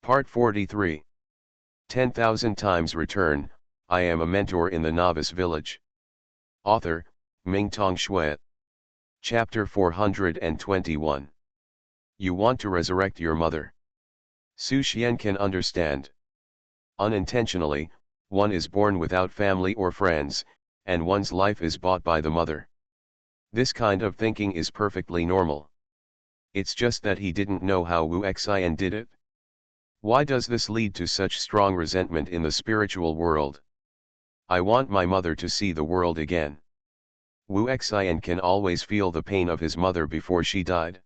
Part 43. 10,000 times return. I am a mentor in the Novice Village. Author, Mingtong Shui. Chapter 421. You want to resurrect your mother. Su Xian can understand. Unintentionally, one is born without family or friends, and one's life is bought by the mother. This kind of thinking is perfectly normal. It's just that he didn't know how Wu Xian did it. Why does this lead to such strong resentment in the spiritual world? I want my mother to see the world again. Wu Xian can always feel the pain of his mother before she died.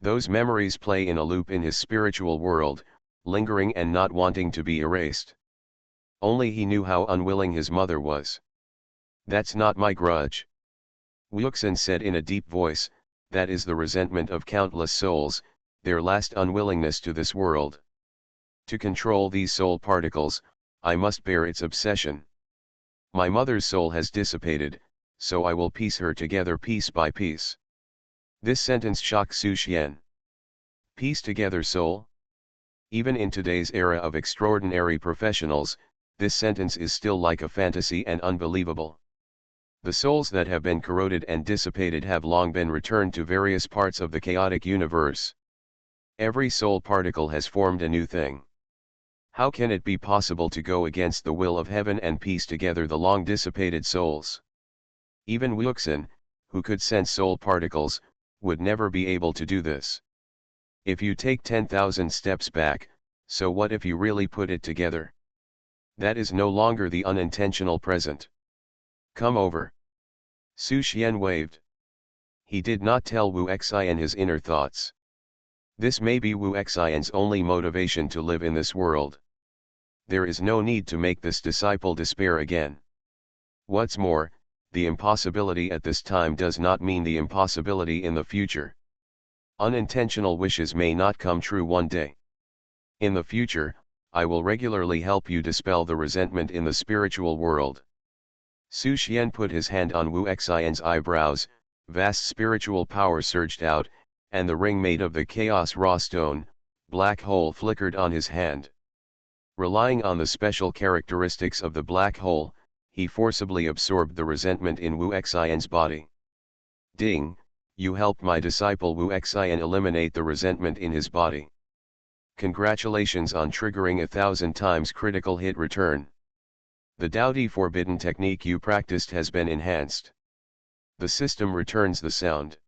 Those memories play in a loop in his spiritual world, lingering and not wanting to be erased. Only he knew how unwilling his mother was. That's not my grudge. Wu Xian said in a deep voice, that is the resentment of countless souls, their last unwillingness to this world. To control these soul particles, I must bear its obsession. My mother's soul has dissipated, so I will piece her together piece by piece. This sentence shocked Su Xian. Piece together soul? Even in today's era of extraordinary professionals, this sentence is still like a fantasy and unbelievable. The souls that have been corroded and dissipated have long been returned to various parts of the chaotic universe. Every soul particle has formed a new thing. How can it be possible to go against the will of heaven and piece together the long dissipated souls? Even Wu Xian, who could sense soul particles, would never be able to do this. If you take 10,000 steps back, so what if you really put it together? That is no longer the unintentional present. Come over. Su Xian waved. He did not tell Wu Xian his inner thoughts. This may be Wu Xian's only motivation to live in this world. There is no need to make this disciple despair again. What's more, the impossibility at this time does not mean the impossibility in the future. Unintentional wishes may not come true one day. In the future, I will regularly help you dispel the resentment in the spiritual world. Su Xian put his hand on Wu Xian's eyebrows, vast spiritual power surged out, and the ring made of the chaos raw stone, black hole flickered on his hand. Relying on the special characteristics of the black hole, he forcibly absorbed the resentment in Wu Xian's body. Ding, you helped my disciple Wu Xian eliminate the resentment in his body. Congratulations on triggering 1,000 times critical hit return. The Daodi forbidden technique you practiced has been enhanced. The system returns the sound.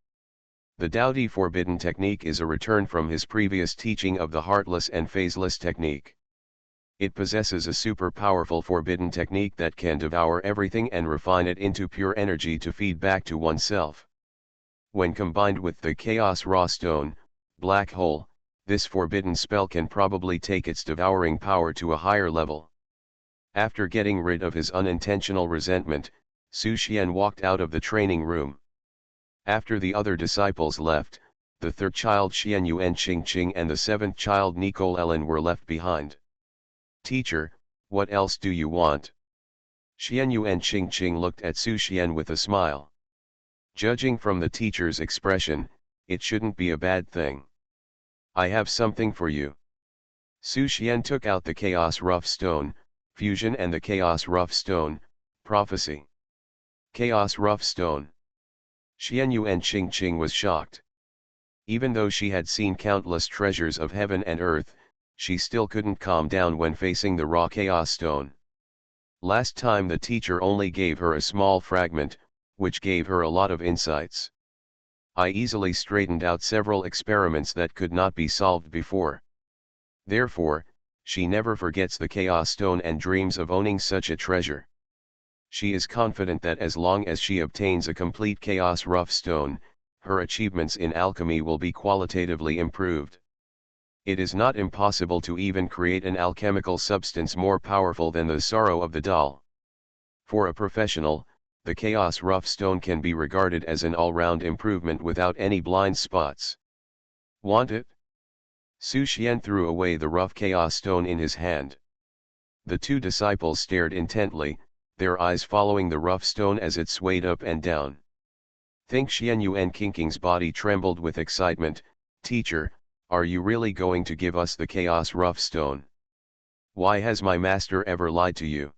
The Daodi forbidden technique is a return from his previous teaching of the heartless and phaseless technique. It possesses a super powerful forbidden technique that can devour everything and refine it into pure energy to feed back to oneself. When combined with the chaos raw stone, black hole, this forbidden spell can probably take its devouring power to a higher level. After getting rid of his unintentional resentment, Su Xian walked out of the training room. After the other disciples left, the third child Xian Yuan Qingqing and the seventh child Nicole Ellen were left behind. Teacher, what else do you want? Xian Yuan Qingqing looked at Su Xian with a smile. Judging from the teacher's expression, it shouldn't be a bad thing. I have something for you. Su Xian took out the Chaos Rough Stone, Fusion and the Chaos Rough Stone, Prophecy. Chaos Rough Stone. Xian Yuan Qingqing was shocked. Even though she had seen countless treasures of heaven and earth, she still couldn't calm down when facing the raw Chaos Stone. Last time the teacher only gave her a small fragment, which gave her a lot of insights. I easily straightened out several experiments that could not be solved before. Therefore, she never forgets the Chaos Stone and dreams of owning such a treasure. She is confident that as long as she obtains a complete Chaos Rough Stone, her achievements in alchemy will be qualitatively improved. It is not impossible to even create an alchemical substance more powerful than the sorrow of the doll. For a professional, the Chaos Rough Stone can be regarded as an all-round improvement without any blind spots. Want it? Su Xian threw away the rough Chaos Stone in his hand. The two disciples stared intently, their eyes following the rough stone as it swayed up and down. Think Xian Yuan Qingqing's body trembled with excitement. Teacher, Are you really going to give us the Chaos Rough Stone? Why has my master ever lied to you?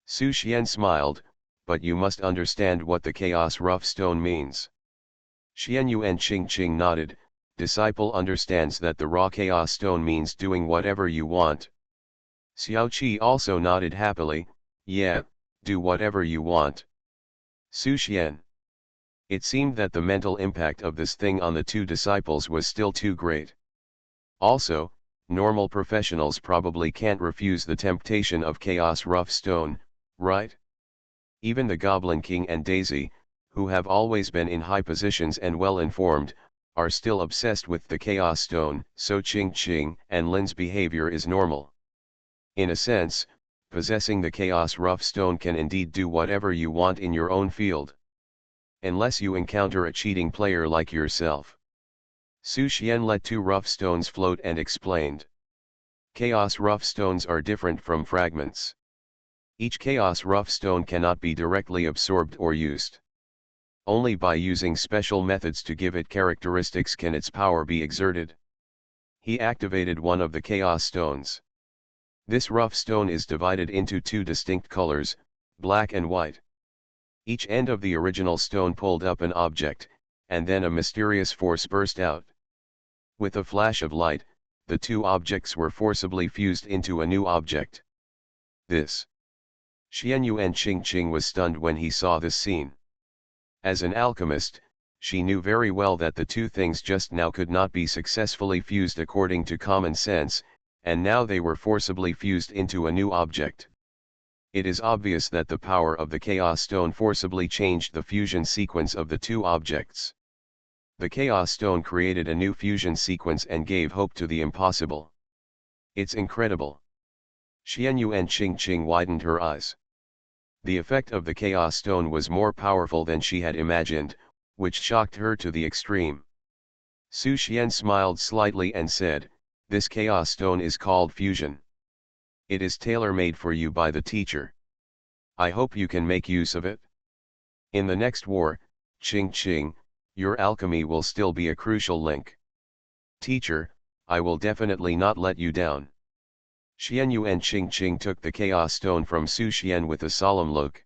Su Xian smiled, but you must understand what the Chaos Rough Stone means. Xian Yuan Qing nodded. Disciple understands that the raw Chaos Stone means doing whatever you want. Xiao Qi also nodded happily. Yeah, do whatever you want. Su Xian. It seemed that the mental impact of this thing on the two disciples was still too great. Also, normal professionals probably can't refuse the temptation of Chaos Rough Stone, right? Even the Goblin King and Daisy, who have always been in high positions and well informed, are still obsessed with the Chaos Stone, so Qing and Lin's behavior is normal. In a sense, possessing the Chaos Rough Stone can indeed do whatever you want in your own field. Unless you encounter a cheating player like yourself. Su Xian let two rough stones float and explained. Chaos rough stones are different from fragments. Each chaos rough stone cannot be directly absorbed or used. Only by using special methods to give it characteristics can its power be exerted. He activated one of the chaos stones. This rough stone is divided into two distinct colors, black and white. Each end of the original stone pulled up an object, and then a mysterious force burst out. With a flash of light, the two objects were forcibly fused into a new object. This. Xian Yuan Qing was stunned when he saw this scene. As an alchemist, she knew very well that the two things just now could not be successfully fused according to common sense, and now they were forcibly fused into a new object. It is obvious that the power of the Chaos Stone forcibly changed the fusion sequence of the two objects. The Chaos Stone created a new fusion sequence and gave hope to the impossible. It's incredible. Xian Yuan Qing widened her eyes. The effect of the Chaos Stone was more powerful than she had imagined, which shocked her to the extreme. Su Xian smiled slightly and said, "This Chaos Stone is called fusion. It is tailor-made for you by the teacher. I hope you can make use of it. In the next war, Qing, your alchemy will still be a crucial link. Teacher, I will definitely not let you down." Xian Yuan Qing took the Chaos Stone from Su Xian with a solemn look.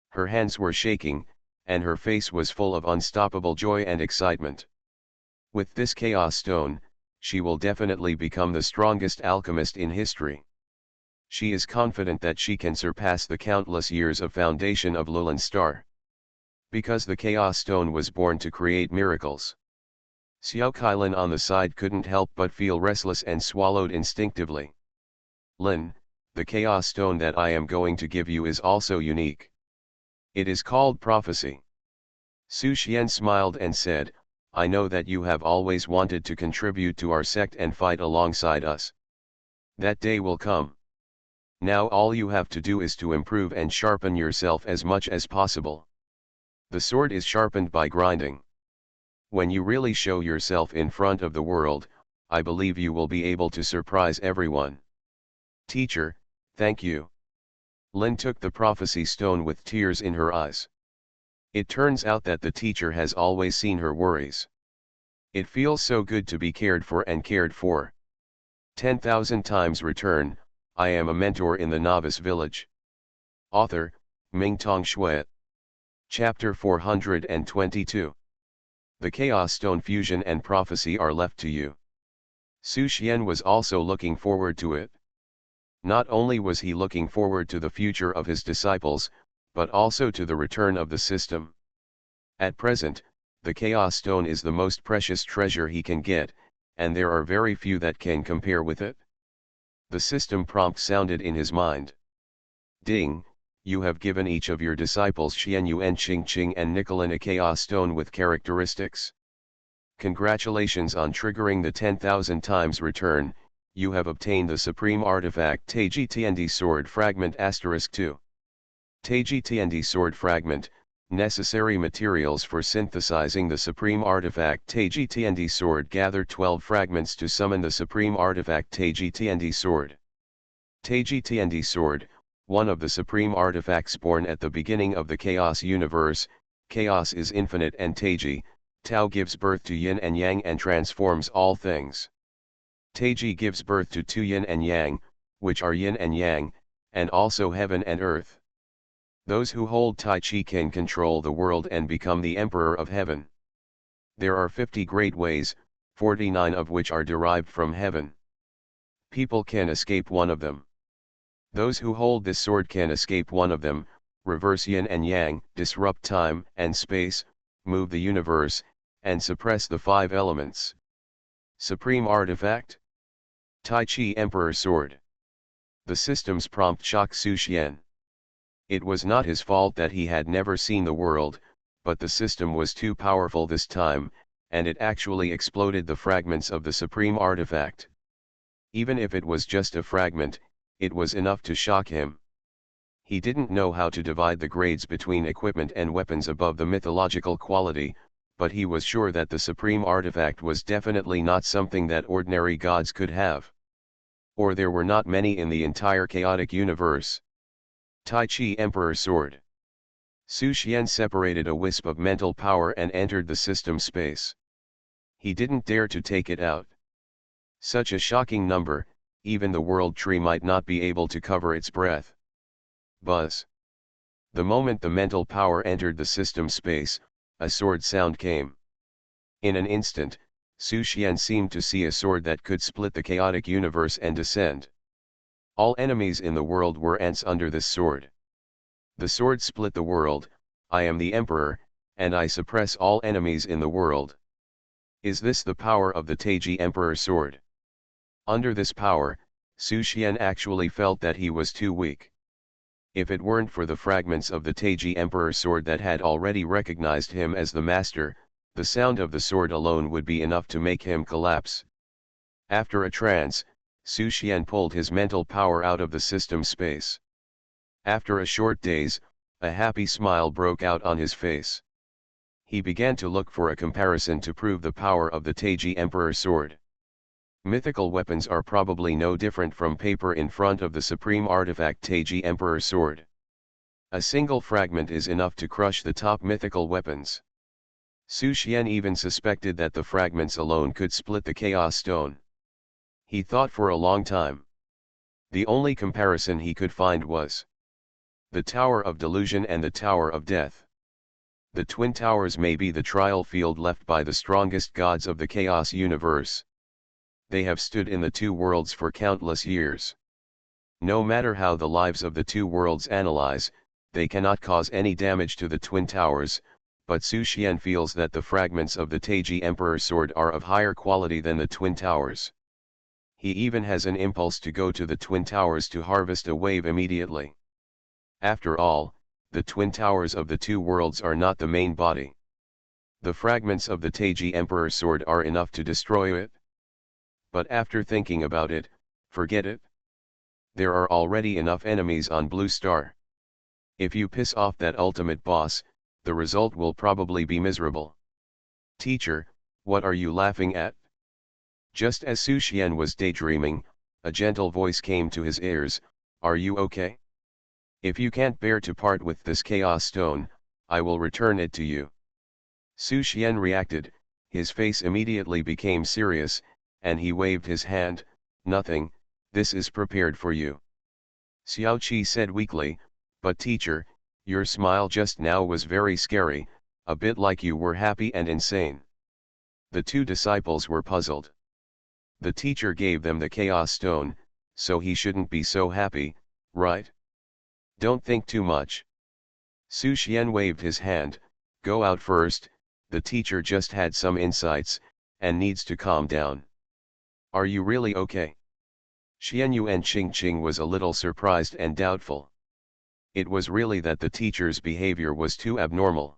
Her hands were shaking, and her face was full of unstoppable joy and excitement. With this Chaos Stone, she will definitely become the strongest alchemist in history. She is confident that she can surpass the countless years of foundation of Lulan Star. Because the Chaos Stone was born to create miracles. Xiao Kailin on the side couldn't help but feel restless and swallowed instinctively. "Lin, the Chaos Stone that I am going to give you is also unique. It is called prophecy." Su Xian smiled and said, "I know that you have always wanted to contribute to our sect and fight alongside us. That day will come. Now all you have to do is to improve and sharpen yourself as much as possible. The sword is sharpened by grinding. When you really show yourself in front of the world, I believe you will be able to surprise everyone." "Teacher, thank you." Lin took the prophecy stone with tears in her eyes. It turns out that the teacher has always seen her worries. It feels so good to be cared for and cared for. 10,000 times return. I am a mentor in the Novice Village. Author, Mingtong Shui. Chapter 422. The Chaos Stone Fusion and Prophecy are left to you. Su Xian was also looking forward to it. Not only was he looking forward to the future of his disciples, but also to the return of the system. At present, the Chaos Stone is the most precious treasure he can get, and there are very few that can compare with it. The system prompt sounded in his mind. "Ding, you have given each of your disciples Xian Yuan Qing and Nicolin a Chaos Stone with characteristics. Congratulations on triggering the 10,000 times return, you have obtained the Supreme Artifact Taiji Tiandi Sword Fragment *2. Taiji Tiandi Sword Fragment, necessary materials for synthesizing the Supreme Artifact Taiji Tiandi Sword. Gather 12 fragments to summon the Supreme Artifact Taiji Tiandi Sword. Taiji Tiandi Sword, one of the Supreme Artifacts born at the beginning of the Chaos Universe. Chaos is infinite and Taiji, Tao gives birth to yin and yang and transforms all things. Taiji gives birth to two yin and yang, which are yin and yang, and also heaven and earth. Those who hold Tai Chi can control the world and become the emperor of heaven. There are 50 great ways, 49 of which are derived from heaven. People can escape one of them. Those who hold this sword can escape one of them, reverse yin and yang, disrupt time and space, move the universe, and suppress the 5 elements. Supreme Artifact. Tai Chi Emperor Sword. The system's prompt shocked Su Xian. It was not his fault that he had never seen the world, but the system was too powerful this time, and it actually exploded the fragments of the supreme artifact. Even if it was just a fragment, it was enough to shock him. He didn't know how to divide the grades between equipment and weapons above the mythological quality, but he was sure that the supreme artifact was definitely not something that ordinary gods could have. Or there were not many in the entire chaotic universe. Tai Chi Emperor Sword. Su Xian separated a wisp of mental power and entered the system space. He didn't dare to take it out. Such a shocking number, even the world tree might not be able to cover its breadth. Buzz. The moment the mental power entered the system space, a sword sound came. In an instant, Su Xian seemed to see a sword that could split the chaotic universe and descend. All enemies in the world were ants under this sword. The sword split the world. I am the emperor, and I suppress all enemies in the world. Is this the power of the Taiji Emperor Sword? Under this power, Su Xian actually felt that he was too weak. If it weren't for the fragments of the Taiji Emperor Sword that had already recognized him as the master, the sound of the sword alone would be enough to make him collapse. After a trance, Su Xian pulled his mental power out of the system space. After a short daze, a happy smile broke out on his face. He began to look for a comparison to prove the power of the Taiji Emperor Sword. Mythical weapons are probably no different from paper in front of the supreme artifact Taiji Emperor Sword. A single fragment is enough to crush the top mythical weapons. Su Xian even suspected that the fragments alone could split the Chaos Stone. He thought for a long time. The only comparison he could find was the Tower of Delusion and the Tower of Death. The Twin Towers may be the trial field left by the strongest gods of the Chaos universe. They have stood in the two worlds for countless years. No matter how the lives of the two worlds analyze, they cannot cause any damage to the Twin Towers, but Su Xian feels that the fragments of the Taiji Emperor Sword are of higher quality than the Twin Towers. He even has an impulse to go to the Twin Towers to harvest a wave immediately. After all, the Twin Towers of the two worlds are not the main body. The fragments of the Taiji Emperor Sword are enough to destroy it. But after thinking about it, forget it. There are already enough enemies on Blue Star. If you piss off that ultimate boss, the result will probably be miserable. Teacher, what are you laughing at? Just as Su Xian was daydreaming, a gentle voice came to his ears. Are you okay? If you can't bear to part with this Chaos Stone, I will return it to you. Su Xian reacted, his face immediately became serious, and he waved his hand. Nothing, this is prepared for you. Xiao Qi said weakly, but teacher, your smile just now was very scary, a bit like you were happy and insane. The two disciples were puzzled. The teacher gave them the Chaos Stone, so he shouldn't be so happy, right? Don't think too much. Su Xian waved his hand. Go out first, the teacher just had some insights, and needs to calm down. Are you really okay? Xianyuan Qingqing was a little surprised and doubtful. It was really that the teacher's behavior was too abnormal.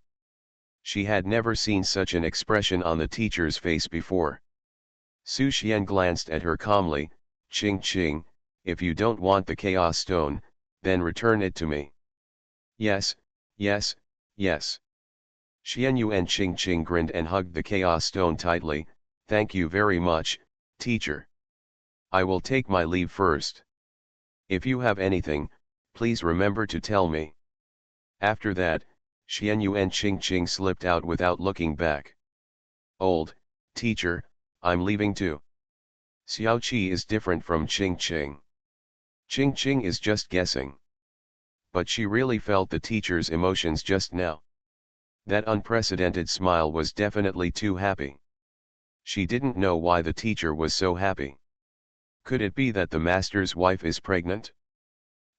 She had never seen such an expression on the teacher's face before. Su Xian glanced at her calmly. Qingqing, if you don't want the Chaos Stone, then return it to me. Yes, yes, yes. Xianyuan Qingqing grinned and hugged the Chaos Stone tightly. Thank you very much, teacher. I will take my leave first. If you have anything, please remember to tell me. After that, Xianyuan Qingqing slipped out without looking back. Old, teacher, I'm leaving too. Xiao Qi is different from Ching Ching. Ching Ching is just guessing. But she really felt the teacher's emotions just now. That unprecedented smile was definitely too happy. She didn't know why the teacher was so happy. Could it be that the master's wife is pregnant?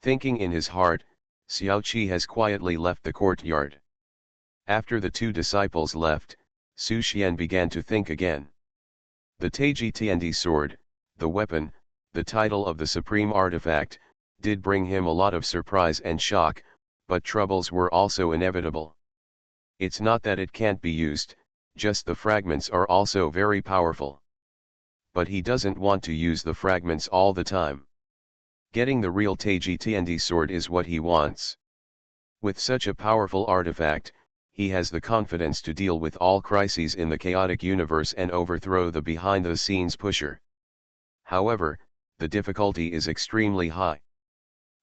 Thinking in his heart, Xiao Qi has quietly left the courtyard. After the two disciples left, Su Xian began to think again. The Taiji Tiandi sword, the weapon, the title of the supreme artifact, did bring him a lot of surprise and shock, but troubles were also inevitable. It's not that it can't be used, just the fragments are also very powerful. But he doesn't want to use the fragments all the time. Getting the real Taiji Tiandi sword is what he wants. With such a powerful artifact, he has the confidence to deal with all crises in the chaotic universe and overthrow the behind-the-scenes pusher. However, the difficulty is extremely high.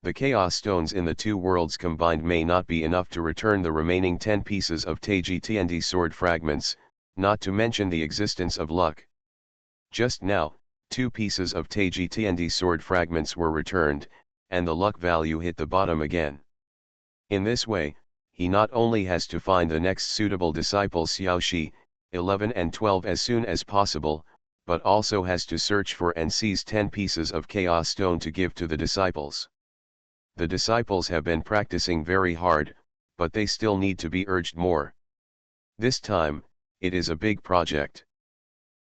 The Chaos Stones in the two worlds combined may not be enough to return the remaining 10 pieces of Taiji Tiandi sword fragments, not to mention the existence of luck. Just now, 2 pieces of Taiji Tiandi sword fragments were returned, and the luck value hit the bottom again. In this way, he not only has to find the next suitable disciple Xiao Shi, 11 and 12 as soon as possible, but also has to search for and seize 10 pieces of Chaos Stone to give to the disciples. The disciples have been practicing very hard, but they still need to be urged more. This time, it is a big project.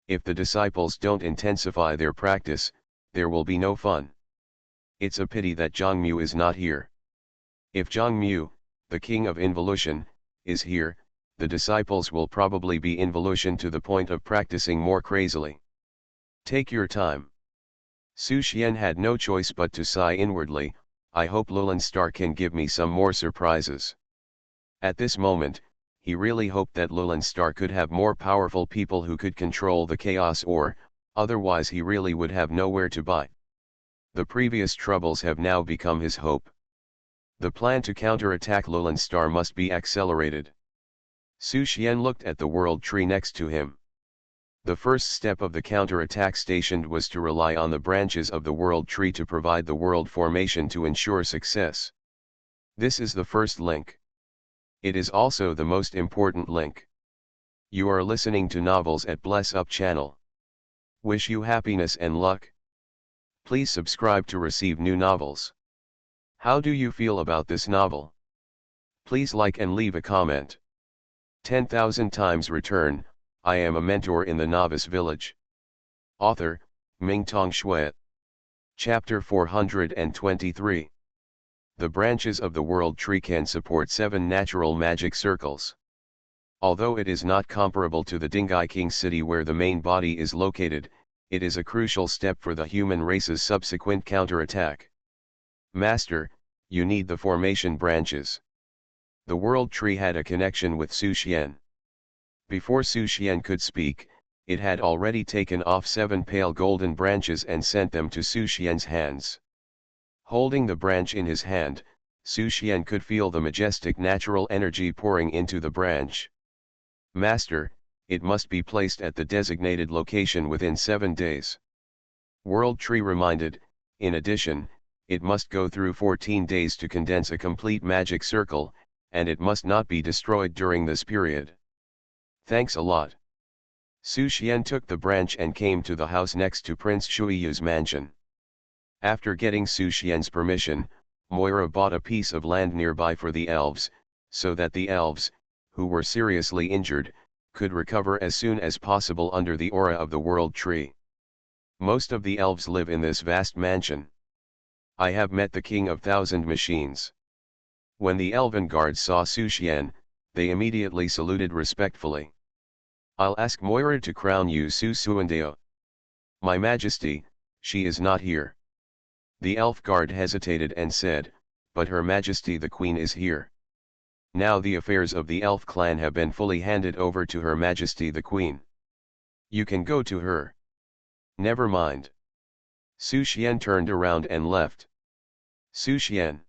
If the disciples don't intensify their practice, there will be no fun. It's a pity that Zhongmu is not here. If Zhongmu, the king of involution, is here, the disciples will probably be involution to the point of practicing more crazily. Take your time. Su Xian had no choice but to sigh inwardly. I hope Lulan Star can give me some more surprises. At this moment, he really hoped that Lulan Star could have more powerful people who could control the chaos ore, otherwise he really would have nowhere to buy. The previous troubles have now become his hope. The plan to counterattack Lulan Star must be accelerated. Su Xian looked at the world tree next to him. The first step of the counterattack station was to rely on the branches of the world tree to provide the world formation to ensure success. This is the first link. It is also the most important link. You are listening to Novels at Bless Up channel. Wish you happiness and luck. Please subscribe to receive new novels. How do you feel about this novel? Please like and leave a comment. 10,000 times return. I am a mentor in the Novice Village. Author, Mingtong Shui. Chapter 423. The branches of the world tree can support 7 natural magic circles. Although it is not comparable to the Dingai King city where the main body is located, it is a crucial step for the human race's subsequent counterattack. Master, you need the formation branches. The world tree had a connection with Su Xian. Before Su Xian could speak, it had already taken off 7 pale golden branches and sent them to Su Xian's hands. Holding the branch in his hand, Su Xian could feel the majestic natural energy pouring into the branch. Master, it must be placed at the designated location within 7 days. World Tree reminded. In addition, it must go through 14 days to condense a complete magic circle, and it must not be destroyed during this period. Thanks a lot. Su Xian took the branch and came to the house next to Prince Shuiyu's mansion. After getting Su Xian's permission, Moira bought a piece of land nearby for the elves, so that the elves, who were seriously injured, could recover as soon as possible under the aura of the world tree. Most of the elves live in this vast mansion. I have met the king of 1,000 machines. When the elven guards saw Su Xian, they immediately saluted respectfully. I'll ask Moira to crown you Su Suandeo. My Majesty, she is not here. The elf guard hesitated and said, but Her Majesty the Queen is here. Now the affairs of the elf clan have been fully handed over to Her Majesty the Queen. You can go to her. Never mind. Su Xian turned around and left. Su Xian.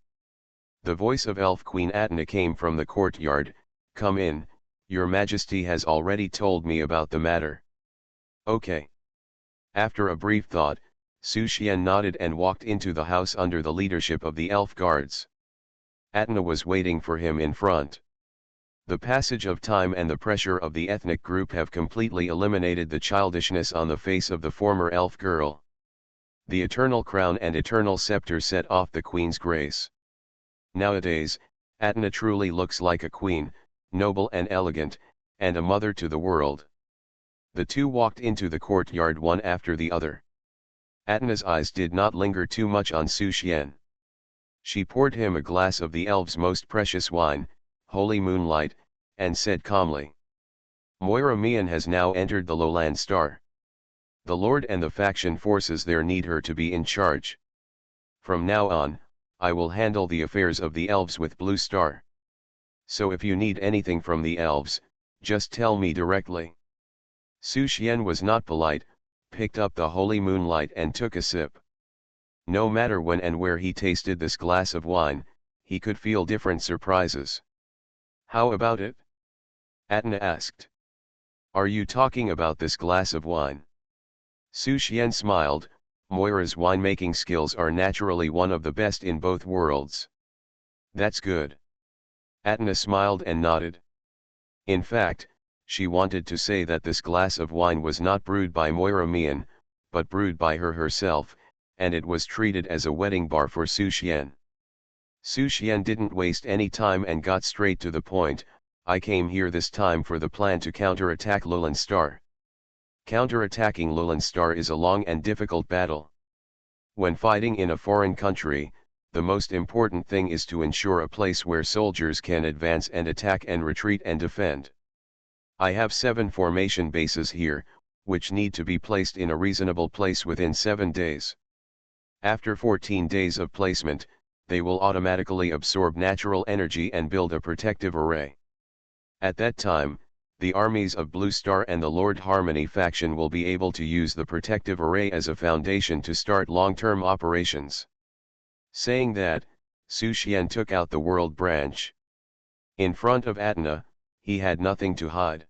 The voice of Elf Queen Atna came from the courtyard. Come in, Your Majesty has already told me about the matter. Okay. After a brief thought, Su Xian nodded and walked into the house under the leadership of the elf guards. Atna was waiting for him in front. The passage of time and the pressure of the ethnic group have completely eliminated the childishness on the face of the former elf girl. The eternal crown and eternal scepter set off the queen's grace. Nowadays, Atna truly looks like a queen, noble and elegant, and a mother to the world. The two walked into the courtyard one after the other. Atna's eyes did not linger too much on Su Xian. She poured him a glass of the elves' most precious wine, Holy Moonlight, and said calmly. Moira Mian has now entered the Lowland Star. The Lord and the faction forces there need her to be in charge. From now on, I will handle the affairs of the elves with Blue Star. So if you need anything from the elves, just tell me directly. Su Xian was not polite, picked up the Holy Moonlight and took a sip. No matter when and where he tasted this glass of wine, he could feel different surprises. How about it? Atna asked. Are you talking about this glass of wine? Su Xian smiled. Moira's winemaking skills are naturally one of the best in both worlds. That's good. Atna smiled and nodded. In fact, she wanted to say that this glass of wine was not brewed by Moira Mian, but brewed by her herself, and it was treated as a wedding bar for Su Xian. Su Xian didn't waste any time and got straight to the point. I came here this time for the plan to counterattack Lowland Star. Counterattacking Lowland Star is a long and difficult battle. When fighting in a foreign country, the most important thing is to ensure a place where soldiers can advance and attack and retreat and defend. I have 7 formation bases here, which need to be placed in a reasonable place within 7 days. After 14 days of placement, they will automatically absorb natural energy and build a protective array. At that time, the armies of Blue Star and the Lord Harmony faction will be able to use the protective array as a foundation to start long-term operations. Saying that, Su Xian took out the world branch. In front of Atna, he had nothing to hide.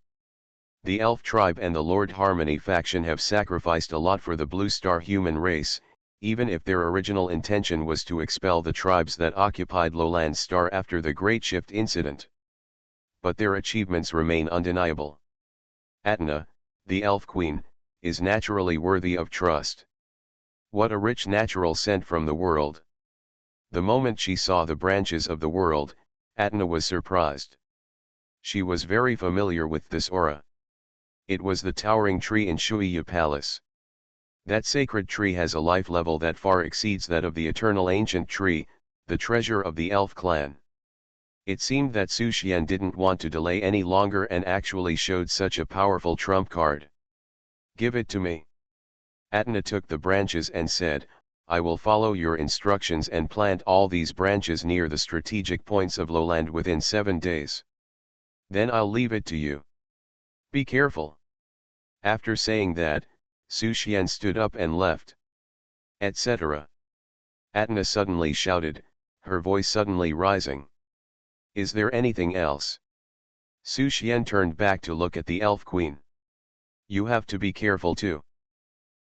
The Elf tribe and the Lord Harmony faction have sacrificed a lot for the Blue Star human race, even if their original intention was to expel the tribes that occupied Lowland Star after the Great Shift incident. But their achievements remain undeniable. Atna, the Elf Queen, is naturally worthy of trust. What a rich natural scent from the world. The moment she saw the branches of the world, Atna was surprised. She was very familiar with this aura. It was the towering tree in Shuiya Palace. That sacred tree has a life level that far exceeds that of the eternal ancient tree, the treasure of the elf clan. It seemed that Su Xian didn't want to delay any longer and actually showed such a powerful trump card. Give it to me. Atna took the branches and said, I will follow your instructions and plant all these branches near the strategic points of Lowland within 7 days. Then I'll leave it to you. Be careful. After saying that, Su Xian stood up and left. Etc. Atna suddenly shouted, her voice suddenly rising. Is there anything else? Su Xian turned back to look at the elf queen. You have to be careful too.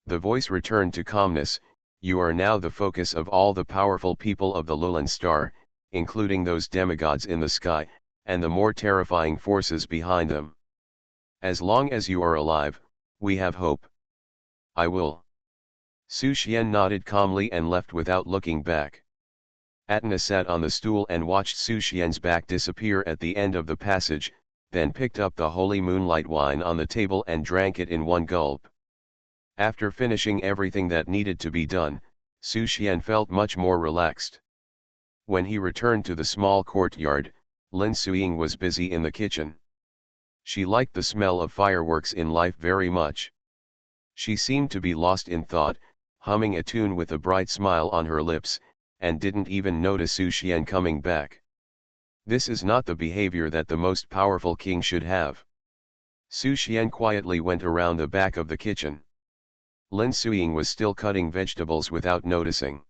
The voice returned to calmness. You are now the focus of all the powerful people of the Lowland Star, including those demigods in the sky, and the more terrifying forces behind them. As long as you are alive, we have hope. I will. Su Xian nodded calmly and left without looking back. Atna sat on the stool and watched Su Xian's back disappear at the end of the passage, then picked up the holy moonlight wine on the table and drank it in one gulp. After finishing everything that needed to be done, Su Xian felt much more relaxed. When he returned to the small courtyard, Lin Suiying was busy in the kitchen. She liked the smell of fireworks in life very much. She seemed to be lost in thought, humming a tune with a bright smile on her lips, and didn't even notice Su Xian coming back. This is not the behavior that the most powerful king should have. Su Xian quietly went around the back of the kitchen. Lin Suiying was still cutting vegetables without noticing.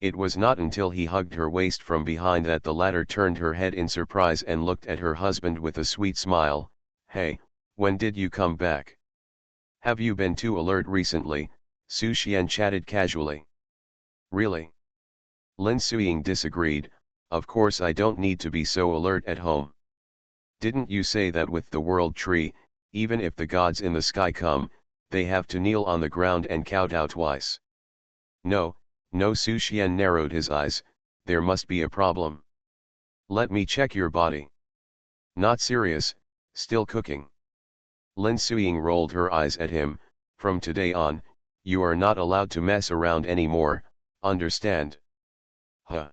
It was not until he hugged her waist from behind that the latter turned her head in surprise and looked at her husband with a sweet smile. "Hey, when did you come back? Have you been too alert recently?" Su Xian chatted casually. "Really?" Lin Suiying disagreed. "Of course I don't need to be so alert at home. Didn't you say that with the world tree, even if the gods in the sky come, they have to kneel on the ground and kowtow twice?" "No, no." Su Xian narrowed his eyes. "There must be a problem. Let me check your body." "Not serious, still cooking." Lin Suiying rolled her eyes at him. "From today on, you are not allowed to mess around anymore, understand?" "Huh?"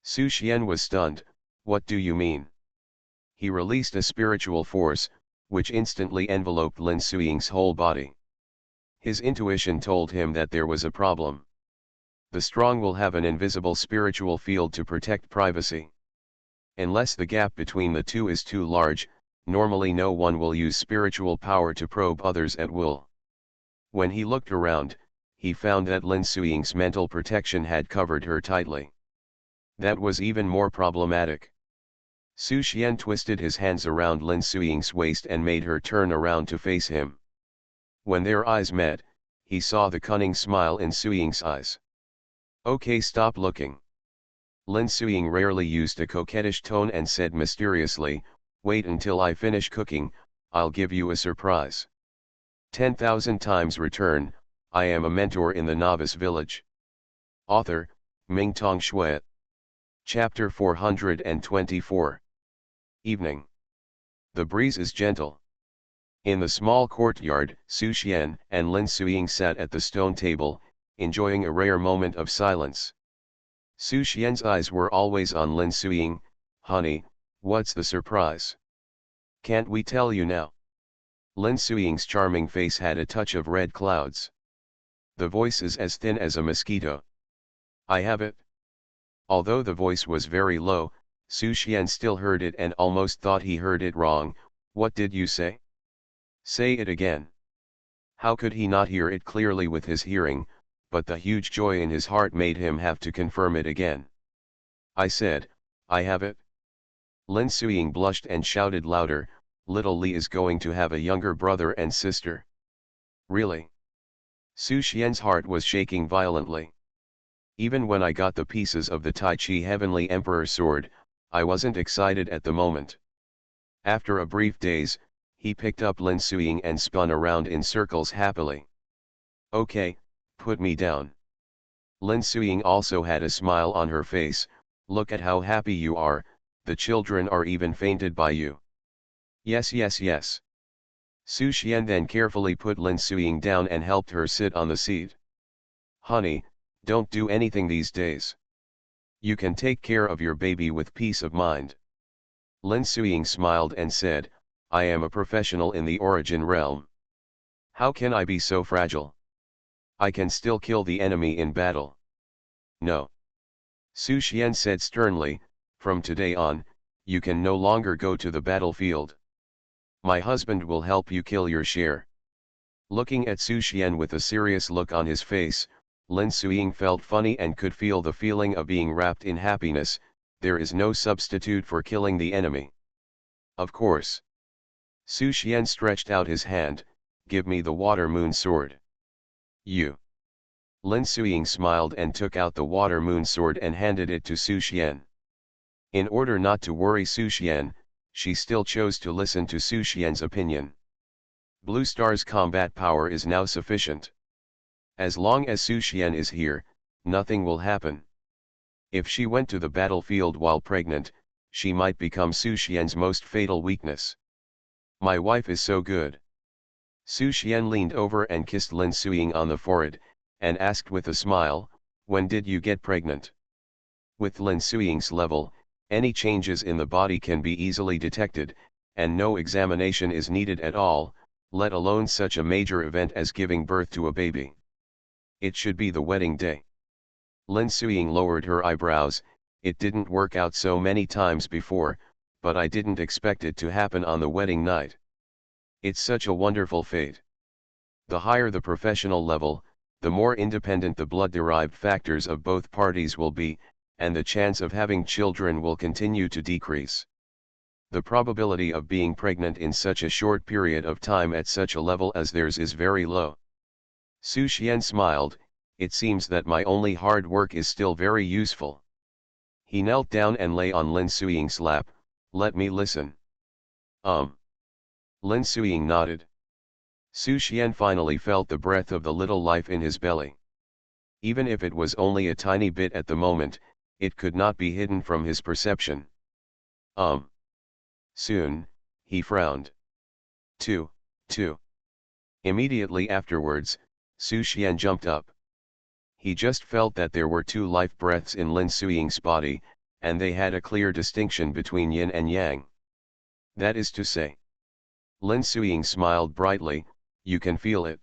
Su Xian was stunned. "What do you mean?" He released a spiritual force, which instantly enveloped Lin Suiying's whole body. His intuition told him that there was a problem. The strong will have an invisible spiritual field to protect privacy. Unless the gap between the two is too large, normally no one will use spiritual power to probe others at will. When he looked around, he found that Lin Suiying's mental protection had covered her tightly. That was even more problematic. Su Xian twisted his hands around Lin Suiying's waist and made her turn around to face him. When their eyes met, he saw the cunning smile in Suiying's eyes. "Okay, stop looking." Lin Suiying rarely used a coquettish tone and said mysteriously, "Wait until I finish cooking, I'll give you a surprise." 10,000 times return. I am a mentor in the Novice Village. Author, Mingtong Shui. Chapter 424. Evening. The breeze is gentle. In the small courtyard, Su Xian and Lin Suiying sat at the stone table, enjoying a rare moment of silence. Su Xian's eyes were always on Lin Suiying. "Honey, what's the surprise? Can't we tell you now?" Lin Suiying's charming face had a touch of red clouds. The voice is as thin as a mosquito. "I have it." Although the voice was very low, Su Xian still heard it and almost thought he heard it wrong. "What did you say? Say it again." How could he not hear it clearly with his hearing, but the huge joy in his heart made him have to confirm it again. "I said, I have it." Lin Suiying blushed and shouted louder, "Little Li is going to have a younger brother and sister." "Really?" Su Xian's heart was shaking violently. "Even when I got the pieces of the Tai Chi Heavenly Emperor sword, I wasn't excited at the moment." After a brief daze, he picked up Lin Suiying and spun around in circles happily. "Okay, put me down." Lin Suiying also had a smile on her face. "Look at how happy you are, the children are even fainted by you." "Yes, yes, yes." Su Xian then carefully put Lin Suiying down and helped her sit on the seat. "Honey, don't do anything these days. You can take care of your baby with peace of mind." Lin Suiying smiled and said, "I am a professional in the origin realm. How can I be so fragile? I can still kill the enemy in battle." "No." Su Xian said sternly, "From today on, you can no longer go to the battlefield. My husband will help you kill your share." Looking at Su Xian with a serious look on his face, Lin Suiying felt funny and could feel the feeling of being wrapped in happiness. There is no substitute for killing the enemy. "Of course." Su Xian stretched out his hand, "Give me the water moon sword." "You." Lin Suiying smiled and took out the water moon sword and handed it to Su Xian. In order not to worry Su Xian, she still chose to listen to Su Xian's opinion. Blue Star's combat power is now sufficient. As long as Su Xian is here, nothing will happen. If she went to the battlefield while pregnant, she might become Su Xian's most fatal weakness. My wife is so good. Su Xian leaned over and kissed Lin Suiying on the forehead, and asked with a smile, "When did you get pregnant?" With Lin Suiying's level, any changes in the body can be easily detected, and no examination is needed at all, let alone such a major event as giving birth to a baby. It should be the wedding day. Lin Suiying lowered her eyebrows. "It didn't work out so many times before, but I didn't expect it to happen on the wedding night. It's such a wonderful fate. The higher the professional level, the more independent the blood-derived factors of both parties will be, and the chance of having children will continue to decrease. The probability of being pregnant in such a short period of time at such a level as theirs is very low. Su Xian smiled. It seems that my only hard work is still very useful. He knelt down and lay on Lin Suying's lap. Let me listen. Lin Suying nodded. Su Xian finally felt the breath of the little life in his belly. Even if it was only a tiny bit at the moment, it could not be hidden from his perception. Soon, he frowned. Two. Immediately afterwards, Su Xian jumped up. He just felt that there were two life breaths in Lin Suying's body, and they had a clear distinction between yin and yang. That is to say. Lin Suying smiled brightly. You can feel it.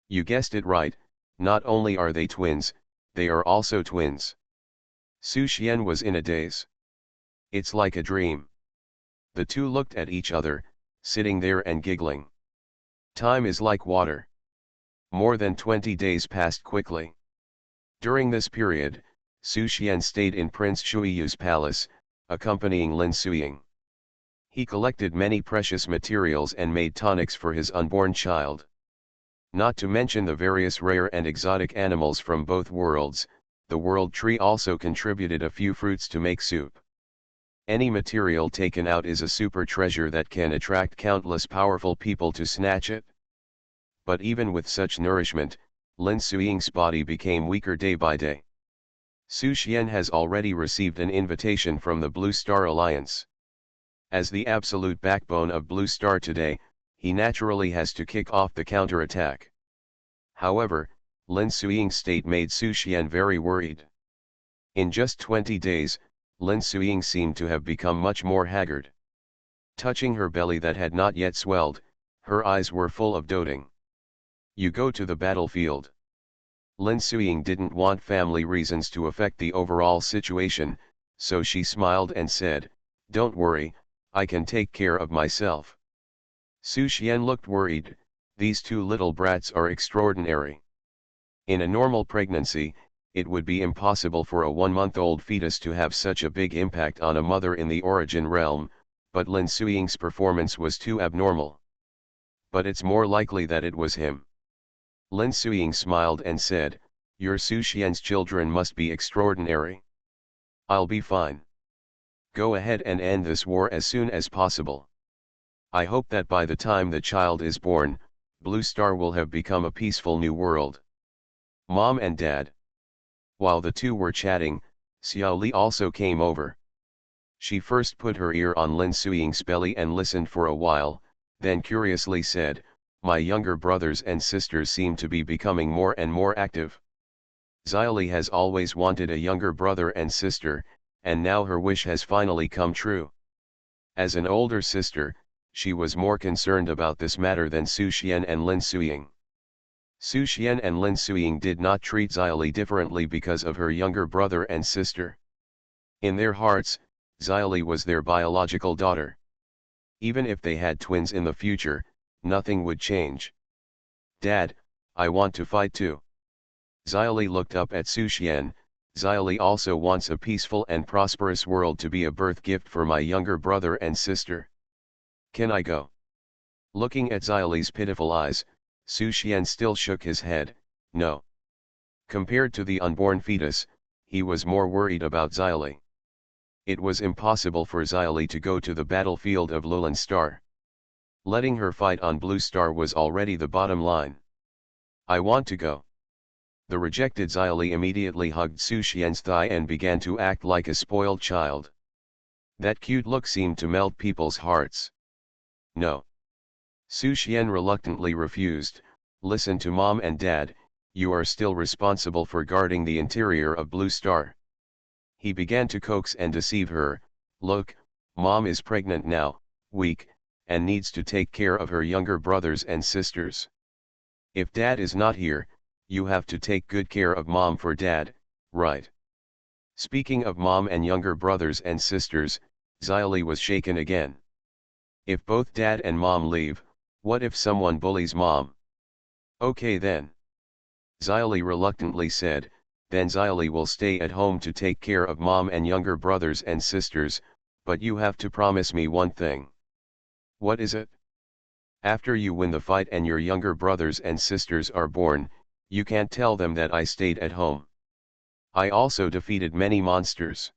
You guessed it right, not only are they twins, they are also twins. Su Xian was in a daze. It's like a dream. The two looked at each other, sitting there and giggling. Time is like water. More than 20 days passed quickly. During this period, Su Xian stayed in Prince Shuiyu's palace, accompanying Lin Suying. He collected many precious materials and made tonics for his unborn child. Not to mention the various rare and exotic animals from both worlds, the world tree also contributed a few fruits to make soup. Any material taken out is a super treasure that can attract countless powerful people to snatch it. But even with such nourishment, Lin Suying's body became weaker day by day. Su Xian has already received an invitation from the Blue Star Alliance. As the absolute backbone of Blue Star today, he naturally has to kick off the counterattack. However, Lin Suying's state made Su Xian very worried. In just 20 days, Lin Suying seemed to have become much more haggard. Touching her belly that had not yet swelled, her eyes were full of doting. You go to the battlefield. Lin Suying didn't want family reasons to affect the overall situation, so she smiled and said, "Don't worry, I can take care of myself." Su Xian looked worried. These two little brats are extraordinary. In a normal pregnancy, it would be impossible for a 1-month-old fetus to have such a big impact on a mother in the origin realm, but Lin Suying's performance was too abnormal. But it's more likely that it was him. Lin Suying smiled and said, "Your Su Xian's children must be extraordinary. I'll be fine. Go ahead and end this war as soon as possible. I hope that by the time the child is born, Blue Star will have become a peaceful new world." Mom and Dad. While the two were chatting, Xiao Li also came over. She first put her ear on Lin Suying's belly and listened for a while, then curiously said, "My younger brothers and sisters seem to be becoming more and more active." Xiao Li has always wanted a younger brother and sister, and now her wish has finally come true. As an older sister, she was more concerned about this matter than Su Xian and Lin Suying. Su Xian and Lin Suying did not treat Xiao Li differently because of her younger brother and sister. In their hearts, Xiao Li was their biological daughter. Even if they had twins in the future, nothing would change. "Dad, I want to fight too." Xiao Li looked up at Su Xian. "Xiao Li also wants a peaceful and prosperous world to be a birth gift for my younger brother and sister. Can I go?" Looking at Xiao Li's pitiful eyes, Su Xian still shook his head. No. Compared to the unborn fetus, he was more worried about Xiao Li. It was impossible for Xiao Li to go to the battlefield of Lulan Star. Letting her fight on Blue Star was already the bottom line. "I want to go." The rejected Xiao Li immediately hugged Su Xian's thigh and began to act like a spoiled child. That cute look seemed to melt people's hearts. "No." Su Xian reluctantly refused. "Listen to Mom and Dad, you are still responsible for guarding the interior of Blue Star." He began to coax and deceive her. "Look, Mom is pregnant now, weak, and needs to take care of her younger brothers and sisters. If Dad is not here, you have to take good care of Mom for Dad, right?" Speaking of Mom and younger brothers and sisters, Xiao Li was shaken again. If both Dad and Mom leave, what if someone bullies Mom? Okay then. Xylee reluctantly said, then Xylee will stay at home to take care of mom and younger brothers and sisters, but you have to promise me one thing. What is it? After you win the fight and your younger brothers and sisters are born, you can't tell them that I stayed at home. I also defeated many monsters.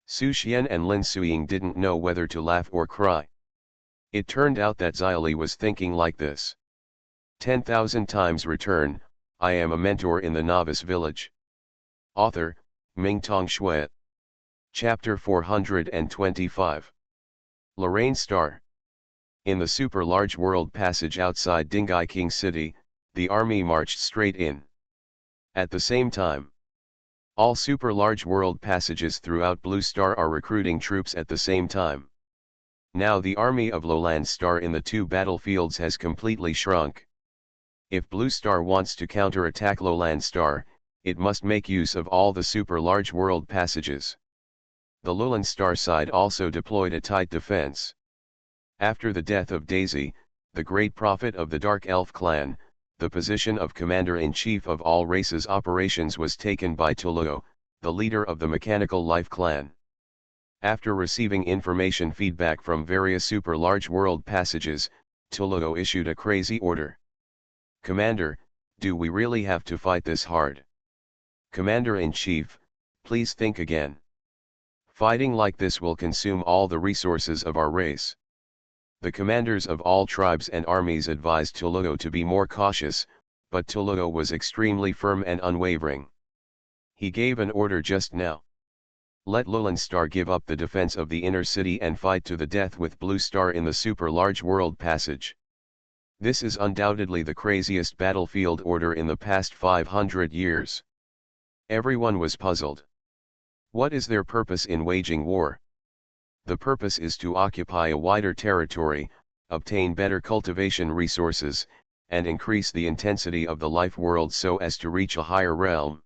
Su Xian and Lin Suiying didn't know whether to laugh or cry. It turned out that Xylee was thinking like this. 10,000 times return, I am a mentor in the Novice Village. Author, Mingtong Shui. Chapter 425. Lorraine Star. In the super-large world passage outside Dingai King City, the army marched straight in. At the same time, all super-large world passages throughout Blue Star are recruiting troops at the same time. Now the army of Lowland Star in the two battlefields has completely shrunk. If Blue Star wants to counter-attack Lowland Star, it must make use of all the super-large world passages. The Lowland Star side also deployed a tight defense. After the death of Daisy, the great prophet of the Dark Elf clan, the position of Commander-in-Chief of all races operations was taken by Tuluo, the leader of the Mechanical Life clan. After receiving information feedback from various super-large world passages, Tuluo issued a crazy order. Commander, do we really have to fight this hard? Commander-in-Chief, please think again. Fighting like this will consume all the resources of our race. The commanders of all tribes and armies advised Tuluo to be more cautious, but Tuluo was extremely firm and unwavering. He gave an order just now. Let Lowland Star give up the defense of the inner city and fight to the death with Blue Star in the super-large world passage. This is undoubtedly the craziest battlefield order in the past 500 years. Everyone was puzzled. What is their purpose in waging war? The purpose is to occupy a wider territory, obtain better cultivation resources, and increase the intensity of the life world so as to reach a higher realm.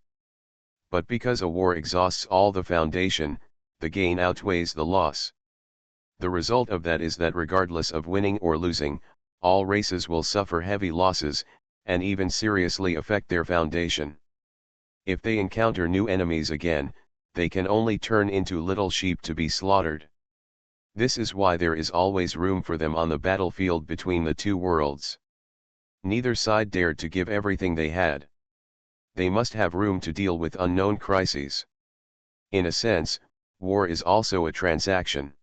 But because a war exhausts all the foundation, the gain outweighs the loss. The result of that is that regardless of winning or losing, all races will suffer heavy losses, and even seriously affect their foundation. If they encounter new enemies again, they can only turn into little sheep to be slaughtered. This is why there is always room for them on the battlefield between the two worlds. Neither side dared to give everything they had. They must have room to deal with unknown crises. In a sense, war is also a transaction.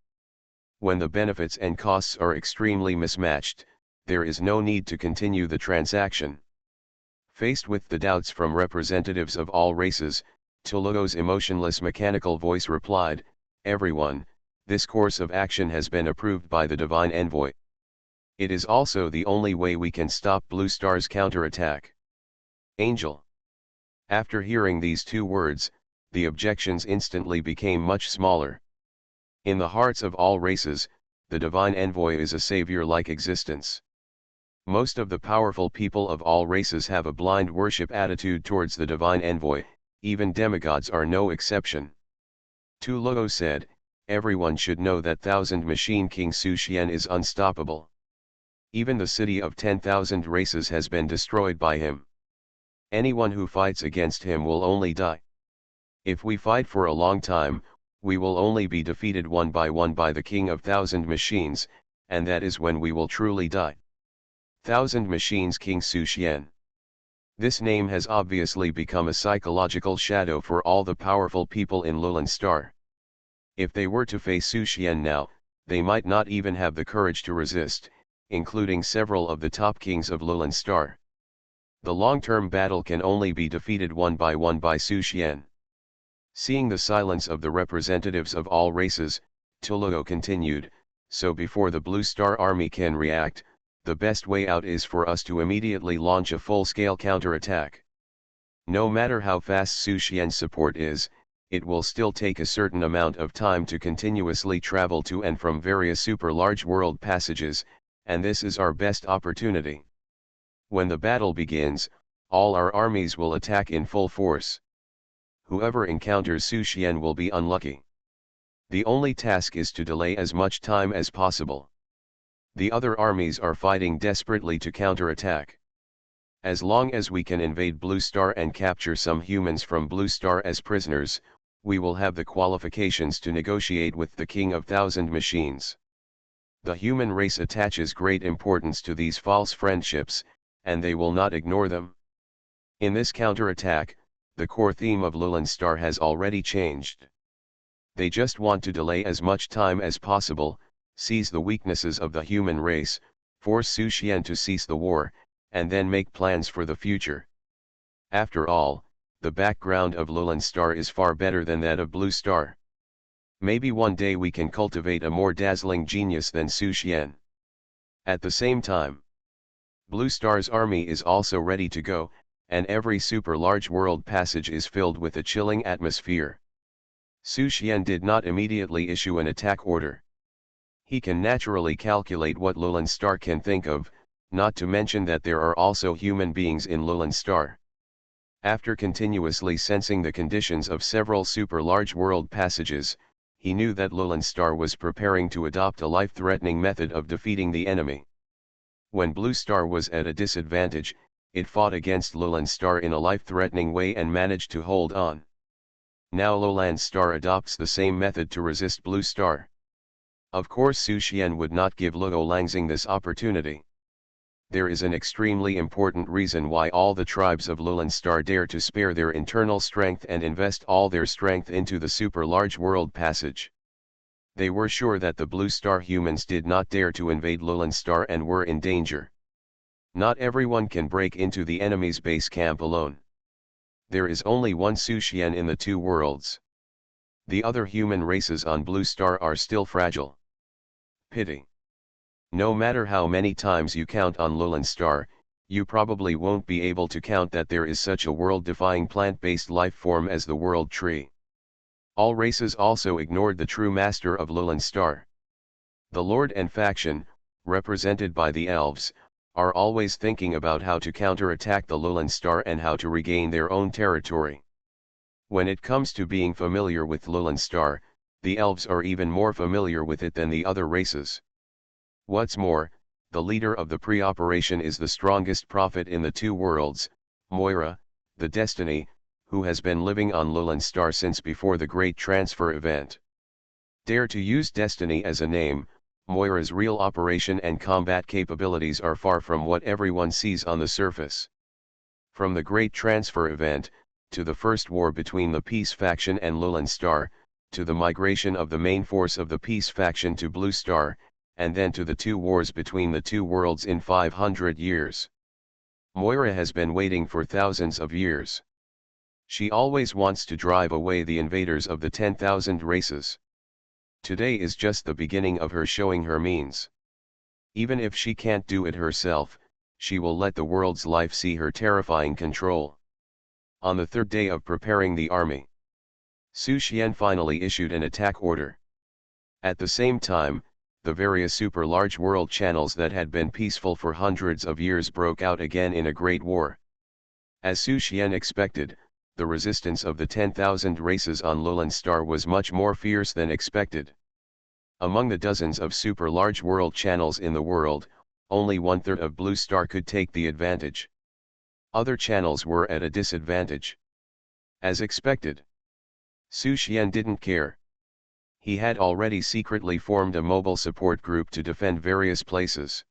When the benefits and costs are extremely mismatched, there is no need to continue the transaction. Faced with the doubts from representatives of all races, Tuluo's emotionless mechanical voice replied, "Everyone, this course of action has been approved by the Divine Envoy. It is also the only way we can stop Blue Star's counterattack." Angel. After hearing these two words, the objections instantly became much smaller. In the hearts of all races, the Divine Envoy is a savior-like existence. Most of the powerful people of all races have a blind worship attitude towards the Divine Envoy, even demigods are no exception. Tuluo said, "Everyone should know that Thousand Machine King Su Xian is unstoppable. Even the city of 10,000 races has been destroyed by him. Anyone who fights against him will only die. If we fight for a long time, we will only be defeated one by the King of Thousand Machines, and that is when we will truly die." Thousand Machines King Su Xian. This name has obviously become a psychological shadow for all the powerful people in Lowland Star. If they were to face Su Xian now, they might not even have the courage to resist, including several of the top kings of Lowland Star. The long-term battle can only be defeated one by Su Xian. Seeing the silence of the representatives of all races, Tuluo continued, "So before the Blue Star army can react, the best way out is for us to immediately launch a full-scale counterattack. No matter how fast Su Xian's support is, it will still take a certain amount of time to continuously travel to and from various super-large world passages, and this is our best opportunity. When the battle begins, all our armies will attack in full force. Whoever encounters Su Xian will be unlucky. The only task is to delay as much time as possible. The other armies are fighting desperately to counterattack. As long as we can invade Blue Star and capture some humans from Blue Star as prisoners, we will have the qualifications to negotiate with the King of Thousand Machines. The human race attaches great importance to these false friendships, and they will not ignore them. In this counterattack, the core theme of Lulin Star has already changed. They just want to delay as much time as possible, seize the weaknesses of the human race, force Su Xian to cease the war, and then make plans for the future. After all, the background of Lulin Star is far better than that of Blue Star. Maybe one day we can cultivate a more dazzling genius than Su Xian. At the same time, Blue Star's army is also ready to go, and every super large world passage is filled with a chilling atmosphere. Su Xian did not immediately issue an attack order. He can naturally calculate what Lulin Star can think of, not to mention that there are also human beings in Lulin Star. After continuously sensing the conditions of several super large world passages, he knew that Lulin Star was preparing to adopt a life-threatening method of defeating the enemy. When Blue Star was at a disadvantage, it fought against Lulin Star in a life-threatening way and managed to hold on. Now Lowland Star adopts the same method to resist Blue Star. Of course Su Xian would not give Luo Langxing this opportunity. There is an extremely important reason why all the tribes of Lulin Star dare to spare their internal strength and invest all their strength into the super large world passage. They were sure that the Blue Star humans did not dare to invade Lulin Star and were in danger. Not everyone can break into the enemy's base camp alone. There is only one Su Xian in the two worlds. The other human races on Blue Star are still fragile. Pity. No matter how many times you count on Lulin Star, you probably won't be able to count that there is such a world-defying plant-based life form as the World Tree. All races also ignored the true master of Lulin Star. The Lord and faction, represented by the elves, are always thinking about how to counterattack the Lulin Star and how to regain their own territory. When it comes to being familiar with Lulin Star, the elves are even more familiar with it than the other races. What's more, the leader of the pre-operation is the strongest prophet in the two worlds, Moira, the Destiny, who has been living on Lulin Star since before the Great Transfer event. Dare to use Destiny as a name, Moira's real operation and combat capabilities are far from what everyone sees on the surface. From the Great Transfer event, to the first war between the Peace faction and Lulin Star, to the migration of the main force of the Peace faction to Blue Star, and then to the two wars between the two worlds in 500 years. Moira has been waiting for thousands of years. She always wants to drive away the invaders of the 10,000 races. Today is just the beginning of her showing her means. Even if she can't do it herself, she will let the world's life see her terrifying control. On the third day of preparing the army, Su Xian finally issued an attack order. At the same time, the various super large world channels that had been peaceful for hundreds of years broke out again in a great war. As Su Xian expected, the resistance of the 10,000 races on Lulin Star was much more fierce than expected. Among the dozens of super large world channels in the world, only 1/3 of Blue Star could take the advantage. Other channels were at a disadvantage. As expected, Su Xian didn't care. He had already secretly formed a mobile support group to defend various places.